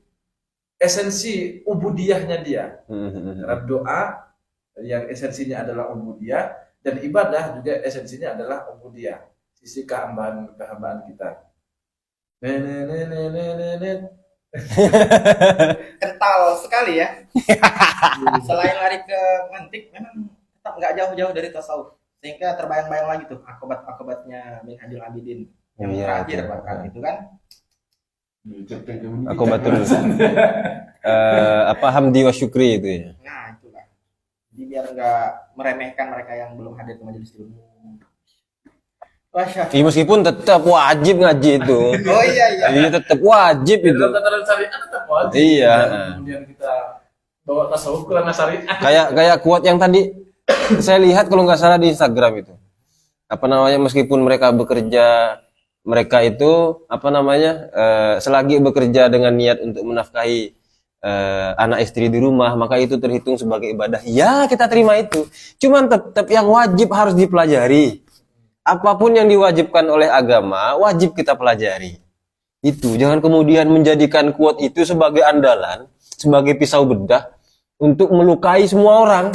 esensi ubudiyahnya dia. Dalam doa yang esensinya adalah ubudiyah dan ibadah juga esensinya adalah ubudiyah. Sisi kehambaan kita. Kental sekali ya. Selain lari ke mantik, memang tetap nggak jauh-jauh dari tasawuf. Sehingga terbayang-bayang lagi tuh akobat-akobatnya Minhajul Abidin yang terakhir bahkan itu kan. Aku betul. Hamdi wa syukri itu ya. Nah itulah. Jadi biar nggak meremehkan mereka yang belum hadir ke majelis ilmu. Masya. Meskipun tetap wajib ngaji itu. Oh iya. Iya tetap wajib itu. Dalam tataran syariat tetap wajib. Iya. Kemudian kita bawa tasawuf ke ranah syariat. Kayak kuat yang tadi saya lihat kalau nggak salah di Instagram itu. Meskipun mereka bekerja, mereka itu selagi bekerja dengan niat untuk menafkahi anak istri di rumah, maka itu terhitung sebagai ibadah. Ya, kita terima itu. Cuman tetap yang wajib harus dipelajari. Apapun yang diwajibkan oleh agama, wajib kita pelajari. Itu, jangan kemudian menjadikan kuat itu sebagai andalan, sebagai pisau bedah untuk melukai semua orang.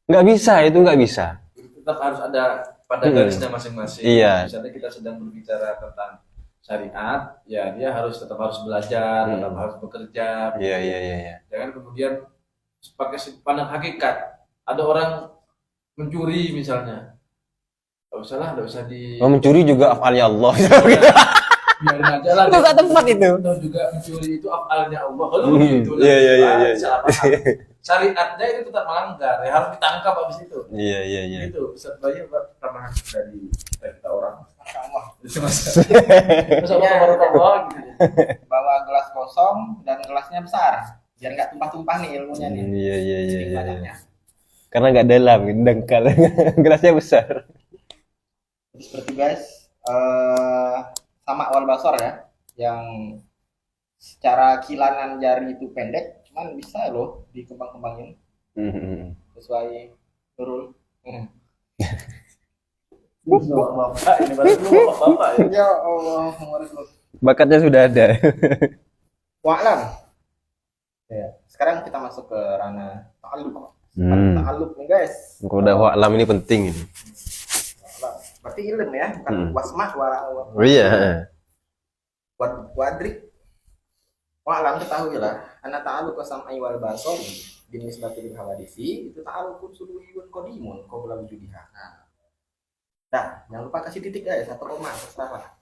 Nggak bisa, itu nggak bisa. Tetap harus ada pada garisnya masing-masing. Iya. Misalnya kita sedang berbicara tentang syariat, ya dia tetap harus belajar, tetap harus bekerja. Iya. Jangan kemudian pakai pandang hakikat. Ada orang mencuri misalnya, nggak usah di. Mencuri juga afalnya Allah. Biarin aja lah. Itu nggak tempat itu. Atau juga mencuri itu afalnya Allah. Kalau begitu, Iya. salah paham. Syariatnya itu tetap melanggar, ya harus ditangkap habis itu. Iya. Itu banyak tambahan dari kita orang. Masya Allah. Masa Allah gitu. Bawa gelas kosong dan gelasnya besar biar nggak tumpah-tumpah nih ilmunya nih. Iya. Karena nggak dalam, dangkal. Gelasnya besar. Seperti guys, sama wal basor ya, yang secara kilanan jari itu pendek, cuman bisa loh dikembang-kembangin sesuai turun. Bapak ini baru bapak ya. Ya Allah, Bakatnya sudah ada. wa'lam. Ya, sekarang kita masuk ke ranah ta'alluq. Ta'alluq nih guys. Kalau udah wa'lam ini penting ini. Berarti ilmu ya, bukan wasma Oh iya. wadrik. Wa'lam ketahuilah, ana ta'alluq sam'i wal basar binisbati lil hawadisi itu ta'alluqun suluhiyun qadimun qabla wujudiha. Nah, jangan lupa kasih titik guys, atau koma, terserah.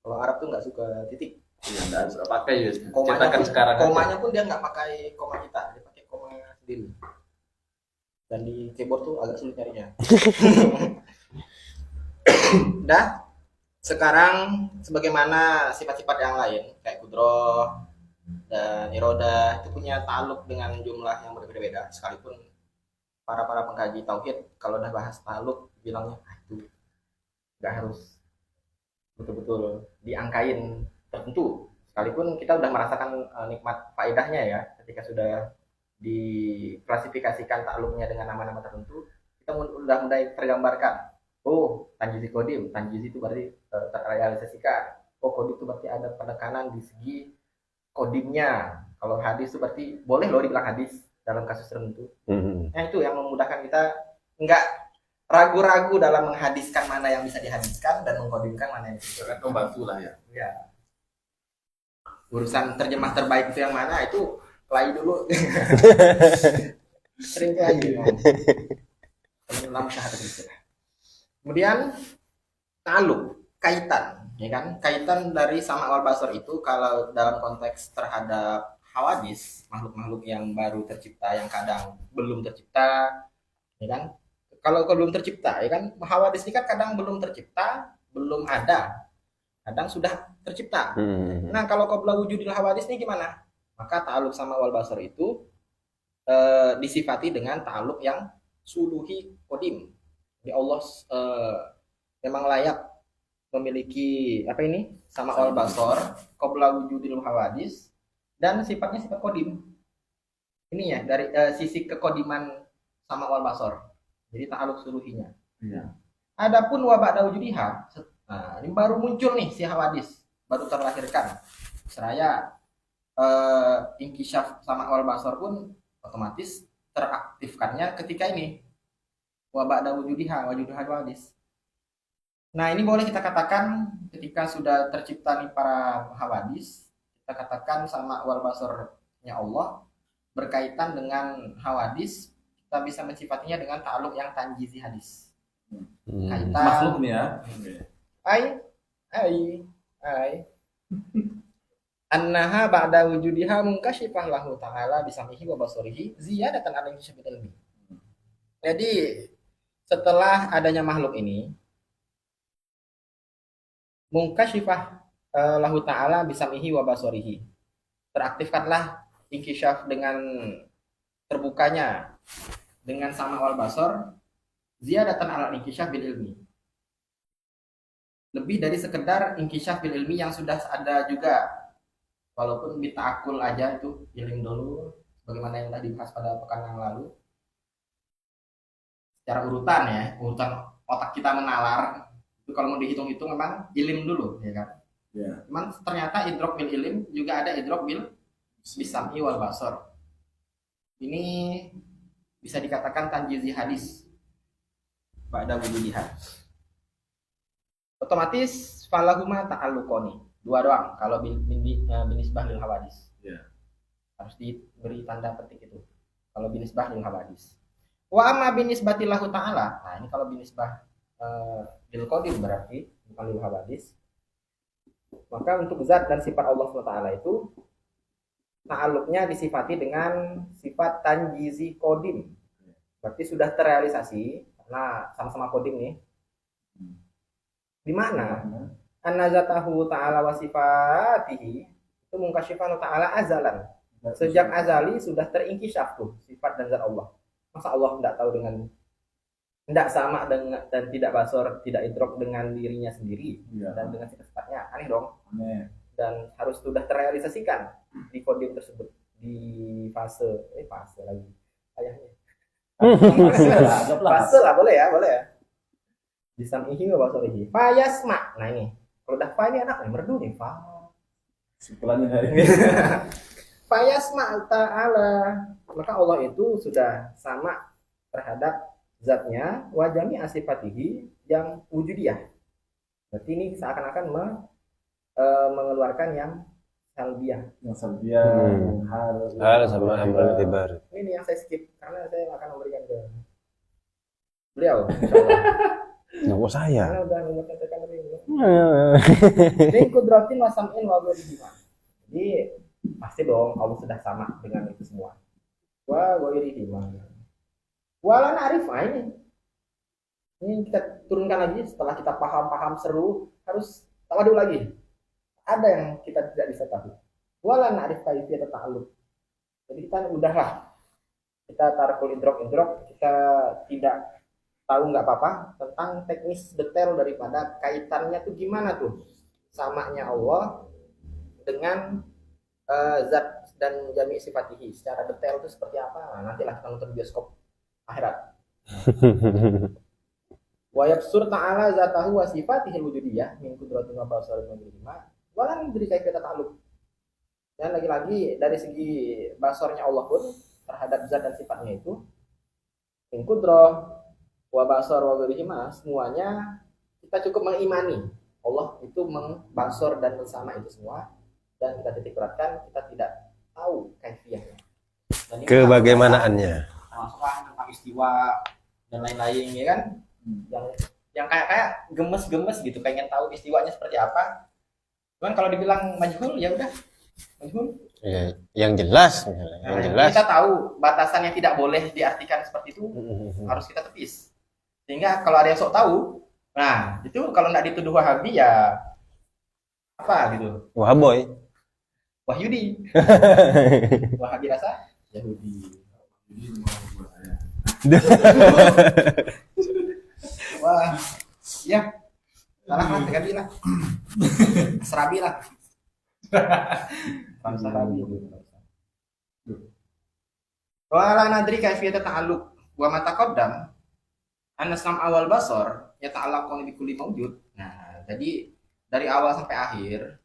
Kalau Arab tuh nggak suka titik. Iya, nggak harus pakai ya. Komanya pun, Sekarang komanya pun dia nggak pakai koma kita, dia pakai koma sendiri. Dan di keyboard tuh agak sulit nyarinya. Dah, Sekarang sebagaimana sifat-sifat yang lain kayak kudroh dan iroda itu punya ta'aluk dengan jumlah yang berbeda-beda. Sekalipun para pengkaji tauhid kalau udah bahas ta'aluk bilangnya itu nggak harus betul-betul diangkain tertentu. Sekalipun kita udah merasakan nikmat faedahnya ya ketika sudah diklasifikasikan ta'aluknya dengan nama-nama tertentu, kita udah mulai tergambarkan. Oh, tanjizi kodim, tanjizi itu berarti terrealisasikan. Oh, kodim itu berarti ada penekanan di segi kodimnya. Kalau hadis itu berarti boleh loh dibilang hadis dalam kasus tertentu. Nah itu yang memudahkan kita nggak ragu-ragu dalam menghadiskan mana yang bisa dihadiskan dan mengkodimkan mana yang bisa. Membantu lah ya. Ya. Urusan terjemah terbaik itu yang mana itu kelai dulu. Sering kelai. Dalam syahadat itu. Kemudian ta'aluk, kaitan, ya kan? Kaitan dari sama wal basar itu kalau dalam konteks terhadap hawadis, makhluk-makhluk yang baru tercipta, yang kadang belum tercipta, ya kan? Kalau belum tercipta, ya kan? Hawadis ini kan kadang belum tercipta, belum ada, kadang sudah tercipta. Nah, kalau qabla wujudil hawadis ini gimana? Maka ta'aluk sama wal basar itu disifati dengan ta'aluk yang suluhi kodim. Di Allah memang layak memiliki apa ini sama wal basar qabla wujudil hawadis dan sifatnya sifat kodim. Ini ya dari sisi kekodiman sama wal basar. Jadi ta'aluk suluhinya. Iya. Adapun wa ba'da wujudiha, nah ini baru muncul nih si hawadis, baru terlahirkan. Seraya inkisyaf sama wal basar pun otomatis teraktifkannya ketika ini wa ba'da wujudiha wujudul hawadis. Nah, ini boleh kita katakan ketika sudah tercipta nih para hawadis, kita katakan sama wal basarnya Allah berkaitan dengan hawadis, kita bisa mensifatinya dengan ta'aluk yang tanjizi hadis. Kaitan Makhluk nih ya. ai annaha ba'da wujudiha munkashifah lahu ta'ala bisamihi wa basarihi ziyadatan 'ala insyafil ilmi. Jadi setelah adanya makhluk ini mungkasyifah lahu ta'ala bisamihi wa basarihi, teraktifkanlah inkisyaf dengan terbukanya dengan sama wal basar ziyadatan ala inkisyaf bil ilmi, lebih dari sekedar inkisyaf bil ilmi yang sudah ada juga, walaupun bita'akul aja itu ilim dulu bagaimana yang tadi dibahas pada pekan yang lalu secara urutan ya, urutan otak kita menalar itu kalau mau dihitung-hitung memang ilim dulu ya kan. Ya. Cuman ternyata idrok bil ilim juga ada idrok bil bisami wal basar. Ini bisa dikatakan tanjizi hadis pada wujudiha. Otomatis falahuma ta'alluqani. Dua doang kalau binisbah lil hawadis. Ya. Harus diberi tanda petik itu. Kalau binisbah lil hawadis. Wa amma binisbati lahu ta'ala. Nah, ini kalau binisbah bil qadim berarti bukan lil hawadis. Maka untuk zat dan sifat Allah SWT itu ta'aluknya disifati dengan sifat tanjizi qadim. Berarti sudah terrealisasi karena sama-sama qadim nih. Di mana anna zatahu ta'ala wa sifatihi itu mungkasyifan ta'ala azalan. Sejak azali sudah terinkishaf tuh sifat dan zat Allah. Masa Allah tidak tahu dengan tidak sama dengan dan tidak basor, tidak idrok dengan dirinya sendiri dan dengan sifat-sifatnya? Aneh dong. Dan harus sudah terrealisasikan di kodim tersebut di fase lagi ayahnya. Fase lah boleh ya. Disamihi wa basorihi. Fayasma. Nah ini kalau udah fa ini anak merdu nih fa. Sekolahnya hari Fayasma ta'ala, maka Allah itu sudah sama terhadap zatnya wajami asifatihi yang wujudiyah. Berarti ini seakan-akan mengeluarkan yang salbiyah. yang salbia Hal sama amal tibar. Ini yang saya skip karena saya akan memberikan ke beliau insyaallah. Nggak mau saya. Karena udah menyampaikan dari Min kudratin wa sam'in wa ghairihi. Jadi pasti dong Allah sudah sama dengan itu semua. Wa ghairihi. Wala na'rif ini. Ini kita turunkan lagi setelah kita paham-paham seru, harus tawadu lagi. Ada yang kita tidak bisa tahu. Wala na'rif kaifiyat ta'alluq. Jadi kita udahlah, kita tarakul idrok, kita tidak tahu nggak apa-apa tentang teknis detail daripada kaitannya tuh gimana tuh samanya Allah dengan zat dan jami sifatihi secara detail itu seperti apa. Nah, nantilah kita nonton bioskop akhirat. Wa yabsur ta'ala zatahu wa sifatihi wujudiyah min qudratin wa basarin wa ilma wa lan yudri kaifa ta'alluq. Dan lagi-lagi dari segi basornya Allah pun terhadap zat dan sifatnya itu min qudrah wa basar wa ilma, semuanya kita cukup mengimani Allah itu membasor dan bersama itu semua, dan kita titik beratkan kita tidak tahu kaifiyahnya. Kebagaimanaannya. Termasuklah tentang istiwa dan lain-lain ya kan, yang kayak gemes-gemes gitu, pengen tahu istiwanya seperti apa. Cuman kalau dibilang majhul ya udah majhul. Ya, yang jelas, yang jelas. Kita tahu batasan yang tidak boleh diartikan seperti itu harus kita tepis. Sehingga kalau ada yang sok tahu, nah itu kalau nggak dituduh Wahabi ya apa gitu? Wahaboy. Wahyudi. Wahabi rasa Yahudi. Wah, ya salah lah, ganti lah. Serabi lah. Serabi. Wala nadri kaifiyat ta'alluq wa ma taqaddam anna sam awal basar yata'allaqu bi kulli mawjud. Nah, jadi dari awal sampai akhir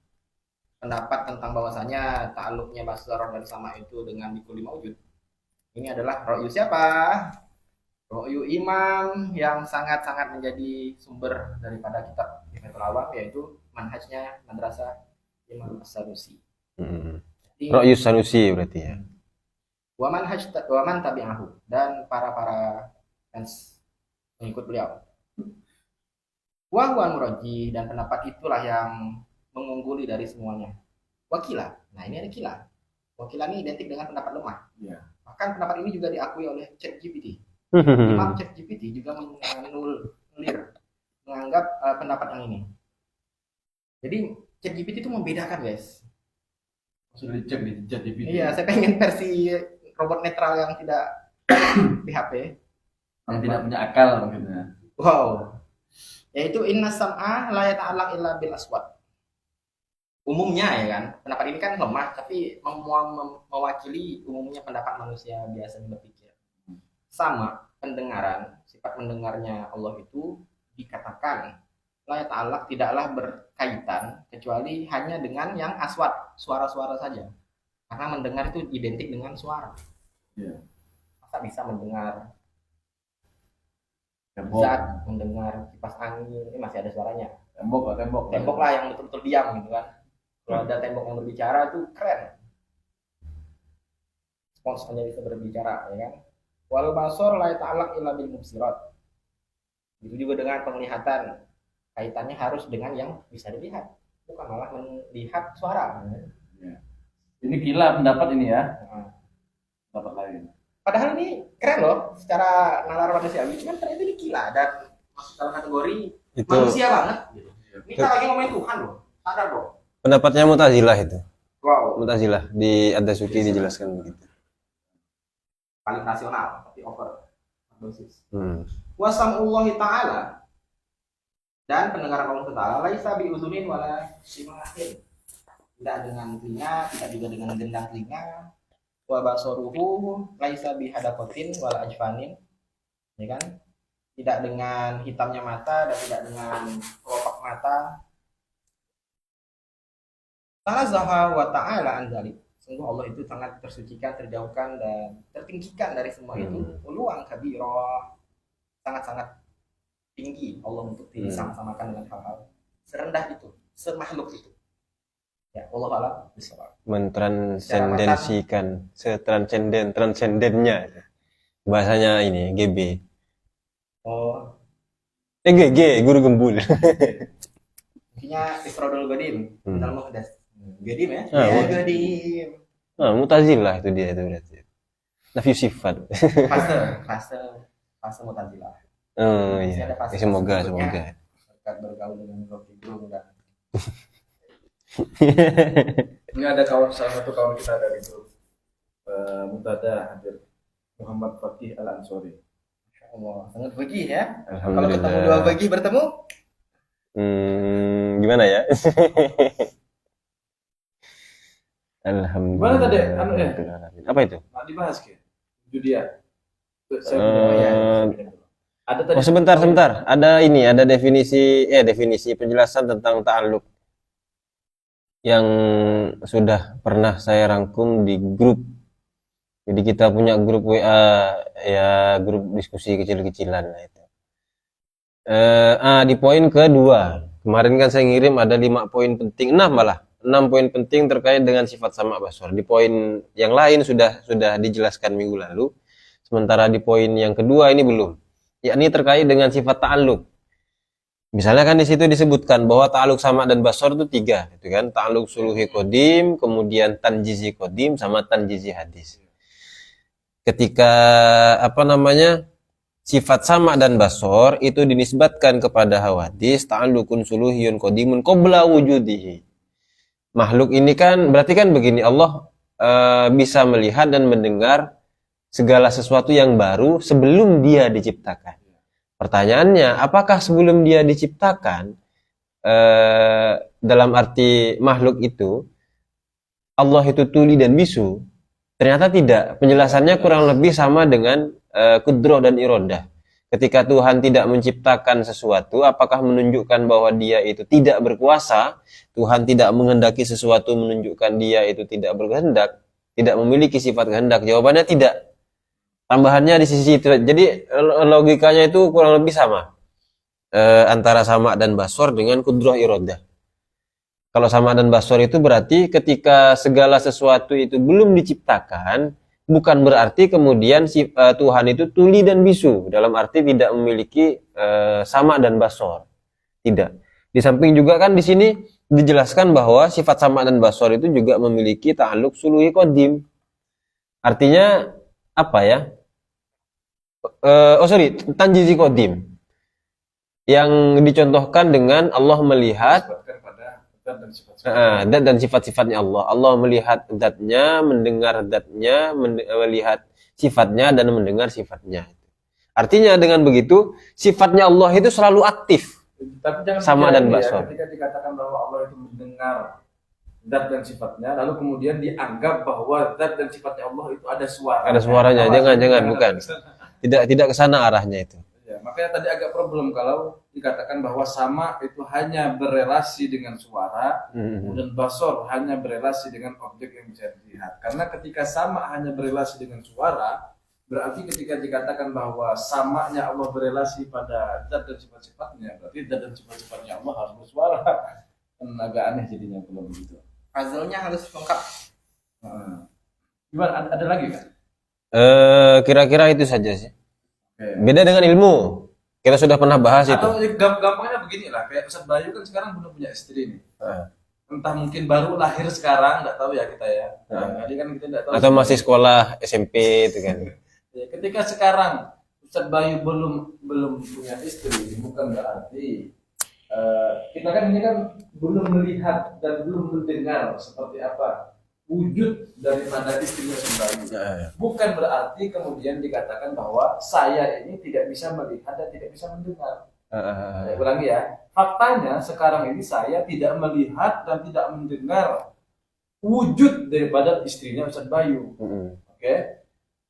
pendapat tentang bahwasanya ta'alluqnya basar dan sama itu dengan bi kulli mawjud. Ini adalah ra'yu siapa? Ra'yu imam yang sangat-sangat menjadi sumber daripada kitab Hifatul Awam, yaitu manhajnya Madrasah Imam As-Sanusi. Ra'yu Sanusi berarti ya. Wa man tabi'ahu, dan para fans mengikut beliau. Wa huwa murajjih, dan pendapat itulah yang mengungguli dari semuanya. Wakila. Nah, ini ada kila. Wakila ini identik dengan pendapat lemah. Ya. Bahkan pendapat ini juga diakui oleh ChatGPT. Imam ChatGPT juga menganggap pendapat yang ini. Jadi ChatGPT itu membedakan, guys. Sudah dicek di ChatGPT. Iya, saya pengen versi robot netral yang tidak PHP, Yang tidak punya akal maksudnya. wow, yaitu inna sam'a la yata'allaq illa bil aswat. Umumnya ya kan, pendapat ini kan lemah, tapi mewakili umumnya pendapat manusia biasanya berpikir. Sama pendengaran, sifat mendengarnya Allah itu dikatakan la yata'allaq, tidaklah berkaitan kecuali hanya dengan yang aswat, suara-suara saja. Karena mendengar itu identik dengan suara. Ya. Masa bisa mendengar Tembok, zat, mendengar kipas angin, ini masih ada suaranya. tembok. Tembok lah yang betul-betul diam gitu kan. Kalau ada tembok yang berbicara itu keren. Spons hanya bisa berbicara, ya kan. Wal basor la ta'allaq illa bil mubsirat. Itu juga dengan penglihatan. Kaitannya harus dengan yang bisa dilihat, bukan malah melihat suara. Ya. Ini gila pendapat ini ya. Nah, Pendapat lain. padahal ini keren loh secara nalar manusiawi, cuman ternyata ini gila dan masuk dalam kategori Itu manusia banget. Ini kita lagi ngomongin Tuhan loh, sadar loh. pendapatnya Mu'tazilah itu. Wow, Mu'tazilah di Ad-Dasuki dijelaskan begitu. paling rasional tapi over dosis. Hmm. Wasamullahi ta'ala, dan pendengaran Allah Ta'ala laisa bi uzunin wala simahin, tidak dengan telinga, tidak juga dengan gendang telinga. Wa basaruhu laisa bi hadakotin wala ajfanin, ya kan, tidak dengan hitamnya mata dan tidak dengan kelopak mata. Ta'ala wa ta'ala an dzalik, sungguh Allah itu sangat tersucikan, terjauhkan dan tertinggikan dari semua itu. Uluan kabira, sangat-sangat tinggi Allah untuk disama-samakan dengan hal-hal serendah itu, semakhluk itu. Ya, Allah alam bisawab. Mentransendensikan, transendennya. Bahasanya ini GB. Oh, GG, guru gembul. intinya Ifradul Godim, dalam muhdas. Godim ya? Ah, Ya, Godim. Nah, Mu'tazilah itu dia itu berarti. Nafyu sifat. Fase Mu'tazilah. Oh Masih iya. ada fase Semoga, berikutnya. semoga. Berkat bergaul dengan Rocky Gerung dan Ini ada kawan, salah satu kawan kita dari grup Muntada hadir, Muhammad Fakih Al Ansori. Allah, sangat bagi ya. Kalau Alhamdulillah. ketemu dua bagi bertemu, Gimana ya? Alhamdulillah. Gimana tadi? Anu ya? Apa itu? Nah, dibahas ke itu dia. Saya ada tadi. Oh sebentar. Ada ini, ada definisi penjelasan tentang ta'alluq yang sudah pernah saya rangkum di grup. Jadi kita punya grup WA, ya grup diskusi kecil-kecilan lah itu. Di poin kedua, kemarin kan saya ngirim ada 5 poin penting, 6 malah. 6 poin penting terkait dengan sifat sama basor. Di poin yang lain sudah dijelaskan minggu lalu. Sementara di poin yang kedua ini belum. Yakni terkait dengan sifat ta'alluq. Misalnya kan di situ disebutkan bahwa ta'alluq sama dan basor itu 3, gitu kan? Ta'alluq suluhi qadim, kemudian tanjizi qadim sama tanjizi hadis. Ketika sifat sama dan basor itu dinisbatkan kepada hawadis, ta'alluqun suluhiyun qadimun qabla wujudihi. Makhluk ini kan berarti kan begini, Allah bisa melihat dan mendengar segala sesuatu yang baru sebelum dia diciptakan. Pertanyaannya, apakah sebelum dia diciptakan dalam arti makhluk itu Allah itu tuli dan bisu? Ternyata tidak. Penjelasannya kurang lebih sama dengan kudroh dan irodah. Ketika Tuhan tidak menciptakan sesuatu, apakah menunjukkan bahwa dia itu tidak berkuasa? Tuhan tidak menghendaki sesuatu menunjukkan dia itu tidak berkehendak, tidak memiliki sifat kehendak? Jawabannya tidak. Tambahannya di sisi itu. Jadi logikanya itu kurang lebih sama. Antara sama dan basor dengan kudroh irodah. Kalau sama dan basor itu berarti ketika segala sesuatu itu belum diciptakan, bukan berarti kemudian Tuhan itu tuli dan bisu, dalam arti tidak memiliki sama dan basor. Tidak. Di samping juga kan di sini dijelaskan bahwa sifat sama dan basor itu juga memiliki ta'alluq suluhi qadim. Artinya apa ya? Tanjizi qadim. Yang dicontohkan dengan Allah melihat dat dan sifat-sifatnya Allah. Allah melihat zatnya, mendengar zatnya, melihat sifatnya dan mendengar sifatnya. Artinya dengan begitu sifatnya Allah itu selalu aktif. Tapi jangan sama dan basor. Ketika dikatakan bahwa Allah itu mendengar zat dan sifatnya, lalu kemudian dianggap bahwa zat dan sifatnya Allah itu ada suara. Ada suaranya. Jangan, bukan. Tidak ke sana arahnya itu. Ya, makanya tadi agak problem kalau dikatakan bahwa sama itu hanya berelasi dengan suara, dan basor hanya berelasi dengan objek yang bisa dilihat. Karena ketika sama hanya berelasi dengan suara, berarti ketika dikatakan bahwa samanya Allah berelasi pada zat dan sifat-sifatnya, berarti zat dan sifat-sifatnya Allah harus bersuara. Agak aneh jadinya kalau begitu. puzzle-nya harus lengkap. Gimana? Ada lagi kan? Kira-kira itu saja sih. Okay. Beda dengan ilmu. Kita sudah pernah bahas itu. Atau gampangnya begini lah, kayak Ustaz Bayu kan sekarang belum punya istri nih. Entah mungkin baru lahir sekarang, nggak tahu ya kita ya. Jadi kan kita nggak tahu. Atau masih sekolah SMP itu kan. Ya, ketika sekarang Ustaz Bayu belum punya istri, bukan berarti kita kan ini kan belum melihat dan belum mendengar seperti apa wujud daripada istrinya Ustaz Bayu. Bukan berarti kemudian dikatakan bahwa saya ini tidak bisa melihat dan tidak bisa mendengar. Saya ulangi ya, faktanya sekarang ini saya tidak melihat dan tidak mendengar wujud daripada istrinya Ustaz Bayu. Oke.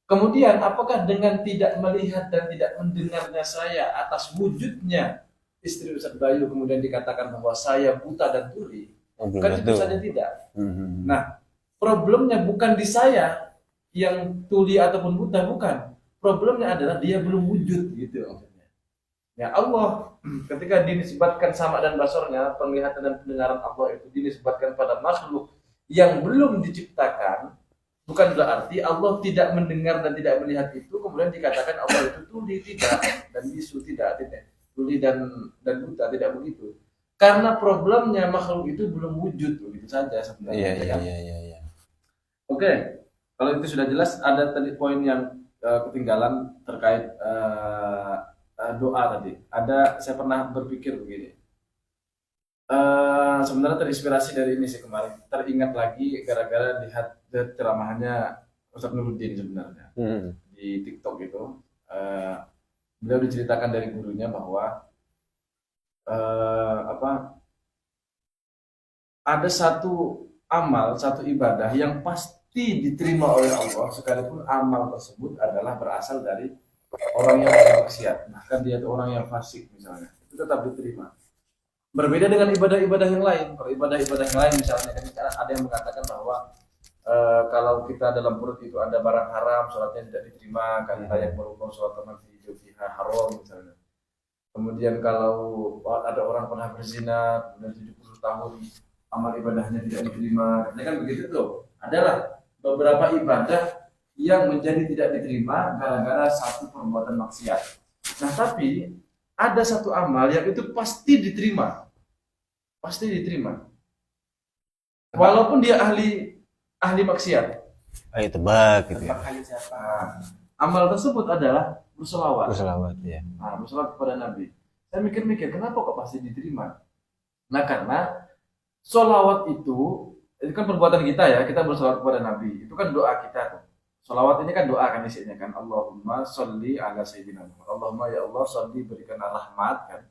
Kemudian apakah dengan tidak melihat dan tidak mendengarnya saya atas wujudnya istri Ustaz Bayu kemudian dikatakan bahwa saya buta dan tuli? Kan itu saja tidak. Nah, problemnya bukan di saya yang tuli ataupun buta, bukan. Problemnya adalah dia belum wujud gitu. Ya Allah, ketika dinisbatkan sama dan basornya, penglihatan dan pendengaran Allah itu dinisbatkan pada makhluk yang belum diciptakan, bukan berarti Allah tidak mendengar dan tidak melihat itu, kemudian dikatakan Allah itu tuli, tidak, dan bisu, tidak. Tuli dan buta, tidak begitu. Karena problemnya makhluk itu belum wujud, begitu saja sebenarnya. Iya. Oke, kalau itu sudah jelas, ada tadi poin yang ketinggalan terkait doa tadi. Saya pernah berpikir begini. Sebenarnya terinspirasi dari ini sih kemarin. Teringat lagi gara-gara lihat ceramahnya Ustaz Nuruddin sebenarnya di TikTok itu. Beliau diceritakan dari gurunya bahwa ada satu amal, satu ibadah yang pasti diterima oleh Allah, sekalipun amal tersebut adalah berasal dari orang yang bermaksiat, bahkan dia itu orang yang fasik misalnya, itu tetap diterima. Berbeda dengan ibadah-ibadah yang lain. Kalau ibadah-ibadah yang lain misalnya kan ada yang mengatakan bahwa kalau kita dalam perut itu ada barang haram, sholatnya tidak diterima, kan yang berhubung sholat fi fiha haram misalnya. Kemudian kalau ada orang pernah berzina kemudian 70 tahun amal ibadahnya tidak diterima, kan begitu tuh. Adalah beberapa ibadah yang menjadi tidak diterima gara-gara satu perbuatan maksiat. Nah, tapi ada satu amal yang itu pasti diterima. Pasti diterima. Walaupun dia ahli maksiat. Ayo tebak gitu ya. Amal tersebut adalah berselawat. Berselawat ya. Nah, berselawat kepada Nabi. Saya mikir-mikir, kenapa kok pasti diterima? Nah, karena selawat itu kan perbuatan kita ya, kita berselawat kepada Nabi. Itu kan doa kita tuh. Selawat ini kan doa kan isinya kan. Allahumma sholli ala sayyidina Muhammad. Allahumma ya Allah sholli, berikanlah rahmat kan.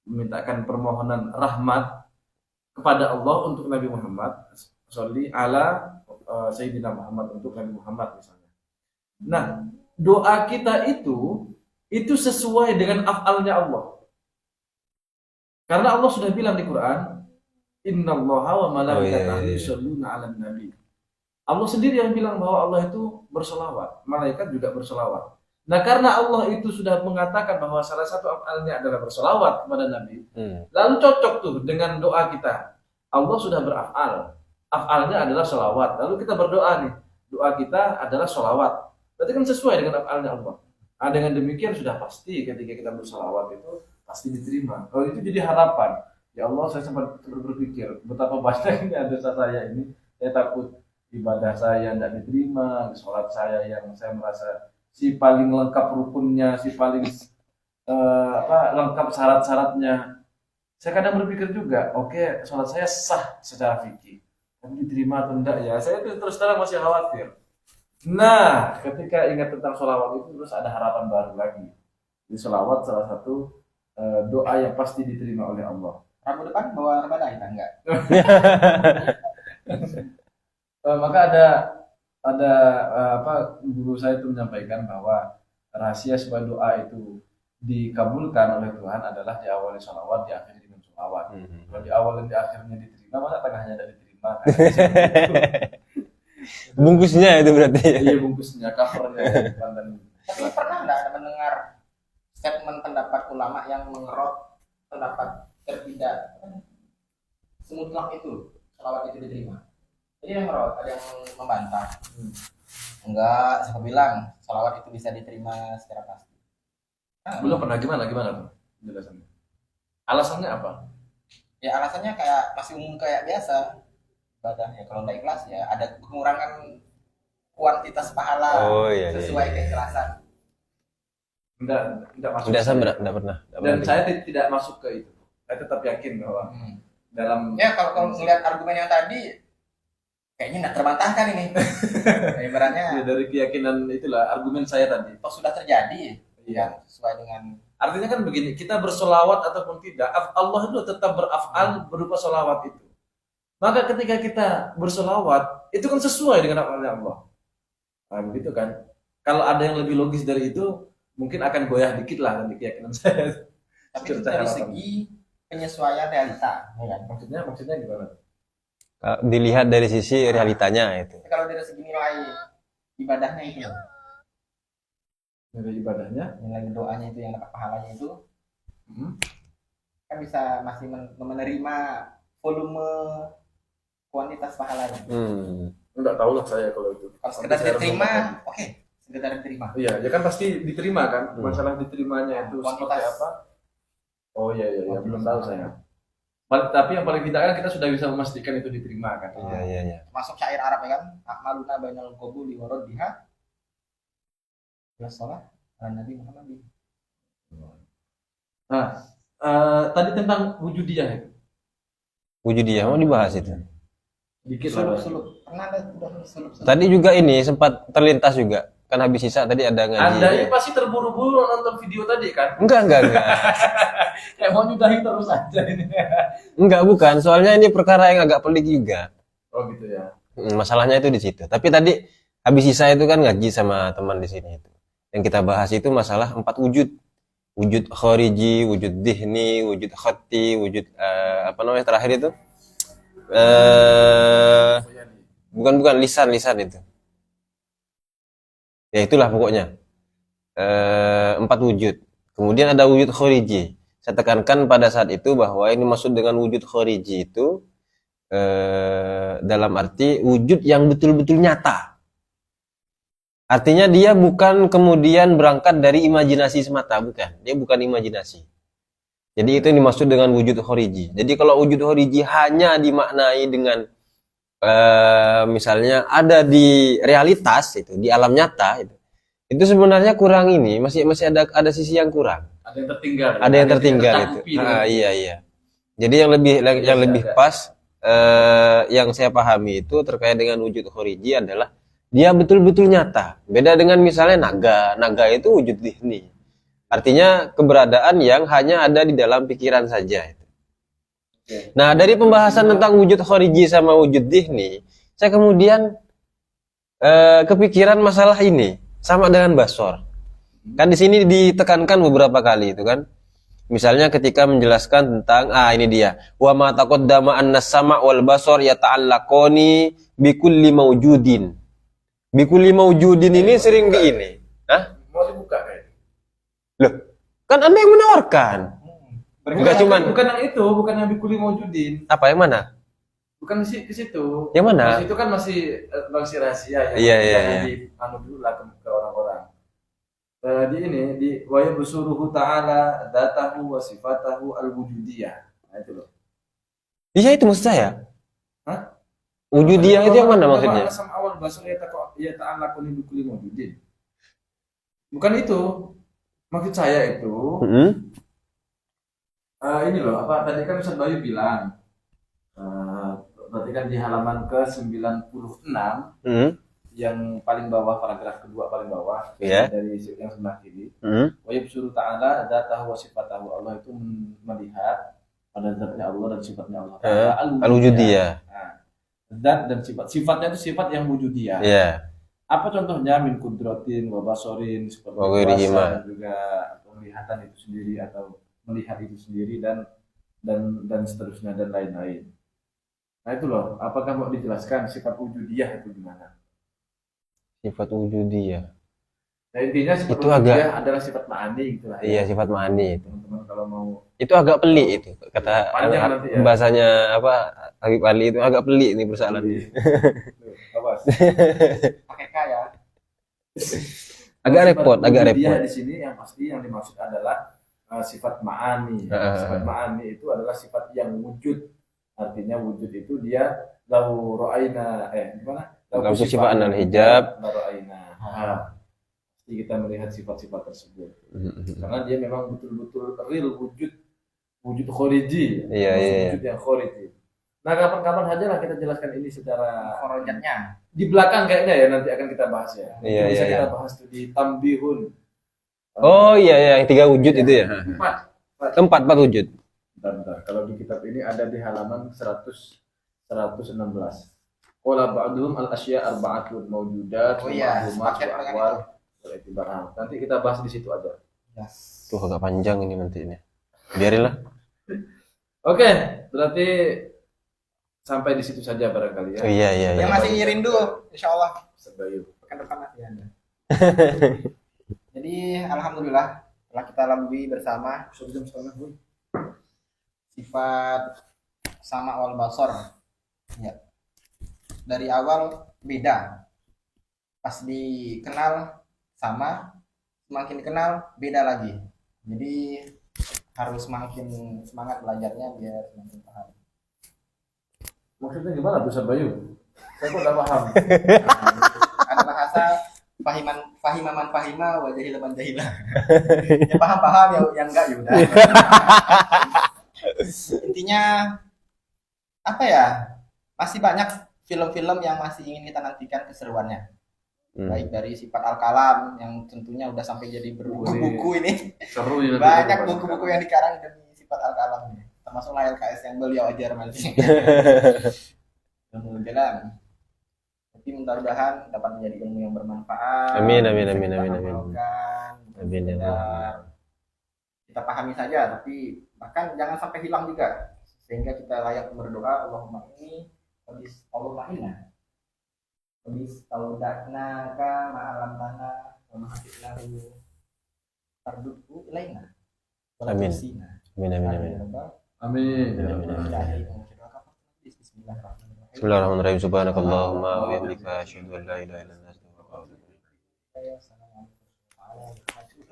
Memintakan permohonan rahmat kepada Allah untuk Nabi Muhammad. Sholli ala sayyidina Muhammad, untuk Nabi Muhammad misalnya. Nah, doa kita itu sesuai dengan af'alnya Allah. Karena Allah sudah bilang di Quran, innallaha wa malaikatahu yusholluna 'alan nabi. Allah sendiri yang bilang bahwa Allah itu berselawat, malaikat juga berselawat. Nah, karena Allah itu sudah mengatakan bahwa salah satu af'alnya adalah berselawat kepada Nabi, lalu cocok tuh dengan doa kita. Allah sudah beraf'al, af'alnya adalah selawat. Lalu kita berdoa nih, doa kita adalah selawat. Berarti kan sesuai dengan af'alnya Allah. Nah, dengan demikian sudah pasti ketika kita berselawat itu pasti diterima. Kalau itu jadi harapan. Ya Allah, saya sempat berpikir betapa banyaknya dosa saya ini. Saya takut ibadah saya tidak diterima, sholat saya yang saya merasa si paling lengkap rukunnya, si paling lengkap syarat-syaratnya. Saya kadang berpikir juga, oke, sholat saya sah secara fikih, tapi diterima atau enggak ya? Saya terus terang masih khawatir. Nah, ketika ingat tentang sholawat itu terus ada harapan baru lagi. Di sholawat salah satu doa yang pasti diterima oleh Allah. Rabu depan bawa rebana kita enggak? Maka ada guru saya itu menyampaikan bahwa rahasia supaya doa itu dikabulkan oleh Tuhan adalah diawali sholawat, diakhiri dengan sholawat. Kalau di awal dan di akhirnya diterima, masa tengahnya tidak diterima? Kan? Bungkusnya itu berarti ya? Iya, bungkusnya, covernya. Tapi pernah nggak ada mendengar statement pendapat ulama yang mengerot pendapat tidak semutlak itu sholawat itu diterima? Jadi yang mengerot, ada yang membantah. Enggak, siapa bilang sholawat itu bisa diterima secara pasti? Belum pernah gimana tuh penjelasannya? Alasannya apa? Ya alasannya kayak masih umum kayak biasa ibadah ya, kalau nggak ikhlas ya ada pengurangan kuantitas pahala sesuai keikhlasan. Enggak masuk. Enggak pernah. Dan saya tidak masuk ke itu. Saya tetap yakin bahwa dalam kalau melihat argumen yang tadi kayaknya nggak terbantahkan ini. Ibaratnya ya, dari keyakinan itulah argumen saya tadi. toh sudah terjadi Iya. Sesuai dengan Artinya kan begini, kita bersolawat ataupun tidak, Allah itu tetap beraf'al berupa solawat itu. Maka ketika kita bersolawat, itu kan sesuai dengan af'alnya Allah. Nah, begitu kan. Kalau ada yang lebih logis dari itu, mungkin akan goyah dikit lah nanti keyakinan saya. tapi itu dari segi penyesuaian realita, ya kan? Maksudnya gimana? Dilihat dari sisi realitanya itu. Tapi kalau dari segi nilai ibadahnya itu, Nilai ibadahnya, nilai doanya itu yang dapat pahalanya itu, kan bisa masih menerima volume kuantitas pahalanya. enggak tahu lah saya kalau itu. Kalau sekedar diterima, oke, sekedar diterima. Iya, ya kan pasti diterima kan. Masalah diterimanya itu Kuantitas. seperti apa? Oh iya, belum tahu saya. Tapi yang paling tidak kan kita sudah bisa memastikan itu diterima kan. Iya. Masuk syair Arab ya kan, akmaluna bainal qabuli wa raddiha ya shalah ala Nabi Muhammad. Nah, tadi tentang wujudiyah itu. Wujudiyah mau dibahas itu. Dikit lah. Sulup-sulup. Pernah ada udah sulup-sulup. Tadi juga ini sempat terlintas juga. Kan habis sisa tadi ada ngaji. Anda ini pasti terburu-buru nonton video tadi kan? Enggak. Kayak mau nyudahi terus aja ini. Enggak, bukan. Soalnya ini perkara yang agak pelik juga. Oh gitu ya. Masalahnya itu di situ. Tapi tadi habis sisa itu kan ngaji sama teman di sini itu. Yang kita bahas itu masalah 4 wujud. Wujud khariji, wujud dihni, wujud khatti, wujud apa namanya terakhir itu? Bukan lisan itu. Ya itulah pokoknya. 4 wujud. Kemudian ada wujud khariji. Saya tekankan pada saat itu bahwa ini maksud dengan wujud khariji itu dalam arti wujud yang betul-betul nyata. Artinya dia bukan kemudian berangkat dari imajinasi semata, bukan. Dia bukan imajinasi. Jadi itu yang dimaksud dengan wujud khariji. Jadi kalau wujud khariji hanya dimaknai dengan misalnya ada di realitas itu, di alam nyata itu sebenarnya kurang ini, masih ada sisi yang kurang. Ada yang tertinggal. Ada yang tertinggal itu. Iya. Jadi yang lebih pas yang saya pahami itu terkait dengan wujud khariji adalah dia betul-betul nyata. Beda dengan misalnya naga itu wujud dihni. Artinya keberadaan yang hanya ada di dalam pikiran saja. Nah, dari pembahasan tentang wujud khariji sama wujud dihni, saya kemudian kepikiran masalah ini sama dengan basor. Kan di sini ditekankan beberapa kali itu kan. Misalnya ketika menjelaskan tentang ini dia, wa ma taqaddama annas sama' wal basar yata'allaqani bikulli mawjudin. Bikulli mawjudin ini sering di ini. Hah? Mau dibuka kayak. Loh, kan Anda yang menawarkan. Bukan yang itu, bukan yang bikuli maujudin. Apa yang mana? Bukan ke situ. Yang mana? Itu kan masih rahasia ya. Iya. Anu dulu lah ke orang-orang. Di wa yabsuruhu ta'ala dzatahu wa sifatahu al-wujudiyah. Nah itu loh. Iya itu maksud saya. Hah? Wujudiyah itu yang mana maksudnya? Sama awal basar ya ta'ala kuni bikuli maujudin. Bukan itu. Maksud saya itu ini loh, apa tadi kan Ustaz Bayu bilang berarti kan di halaman ke-96 yang paling bawah, paragraf kedua paling bawah dari yang sebelah kiri. Wa yabsuru ta'ala dzatahu wa sifatahu. Allah itu melihat pada zatnya Allah dan sifatnya Allah Ta'ala al-wujudiyah. Zat dan sifatnya itu sifat yang wujudiyah. Iya. Apa contohnya min kudratin wa basorin seperti kuasa dan juga penglihatan itu sendiri atau melihat itu sendiri dan seterusnya dan lain-lain. Nah itu loh, apakah mau dijelaskan sifat wujudiyah itu gimana? Sifat wujudiyah. Nah intinya sifat itu wujudiyah adalah sifat ma'ani gitulah. Iya, sifat ma'ani itu. Teman-teman kalau mau itu agak pelik itu kata bahasanya apa Habib Ali itu agak pelik ini persoalan ini. Awas. Pakai kaya. Agak repot. Di sini yang pasti yang dimaksud adalah sifat ma'ani. Sifat ma'ani itu adalah sifat yang wujud. Artinya wujud itu dia lau ra'aina gimana? Lau sifatan al-hijab. Pasti kita melihat sifat-sifat tersebut. Karena dia memang betul-betul real wujud khariji. Wujud yang khariji. Nah, kapan-kapan aja lah kita jelaskan ini secara Korojatnya. Di belakang kayaknya ya nanti akan kita bahas ya. Bisa kita bahas tuh di tambihun. Oh iya yang 3 wujud itu ya. 4 wujud. Bentar. Kalau di kitab ini ada di halaman 116. Qala ba'dhum al-asya' arba'atun mawjudat wa ma'lumat wa ahwal wal i'tibarat. Nanti kita bahas di situ aja. Tuh agak panjang ini nanti ini. Biarilah. Oke, berarti sampai di situ saja barangkali ya. Oh, iya. Yang masih ngirim dulu, insyaallah. Sebayu. Pekan depan masih ada. Jadi alhamdulillah telah kita lalui bersama sifat sama wal basar. Ya. Dari awal beda. Pas dikenal sama, semakin dikenal beda lagi. Jadi harus semakin semangat belajarnya biar semakin paham. Maksudnya gimana tuh Bayu? Saya kok nggak paham. Ada bahasa fahimaman fahima wa jahilaman jahila. Ya paham yang enggak ya udah. Intinya apa ya? Masih banyak film-film yang masih ingin kita nantikan keseruannya. Baik dari Sifat Al-Kalam yang tentunya udah sampai jadi berbuku-buku ini. Seru ya. Banyak buku-buku yang dikarang demi Sifat Al-Kalam ini. Termasuk LKS yang beliau ajar nanti. Jalan. Tapi mudah-mudahan dapat menjadi ilmu yang bermanfaat. Amin. Kita pahami saja, tapi bahkan jangan sampai hilang juga, sehingga kita layak berdoa Allahumma inni Habis kalau dakna ka ma'alam tanah wa mahasibnahu tarduku ilaina. Amin. Bismillahirrahmanirrahim. Subhanakallahumma wa bihamdika asyhadu an la ilaha illa anta astaghfiruka wa atubu ilaik.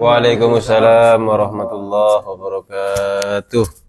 Waalaikumsalam warahmatullahi wabarakatuh.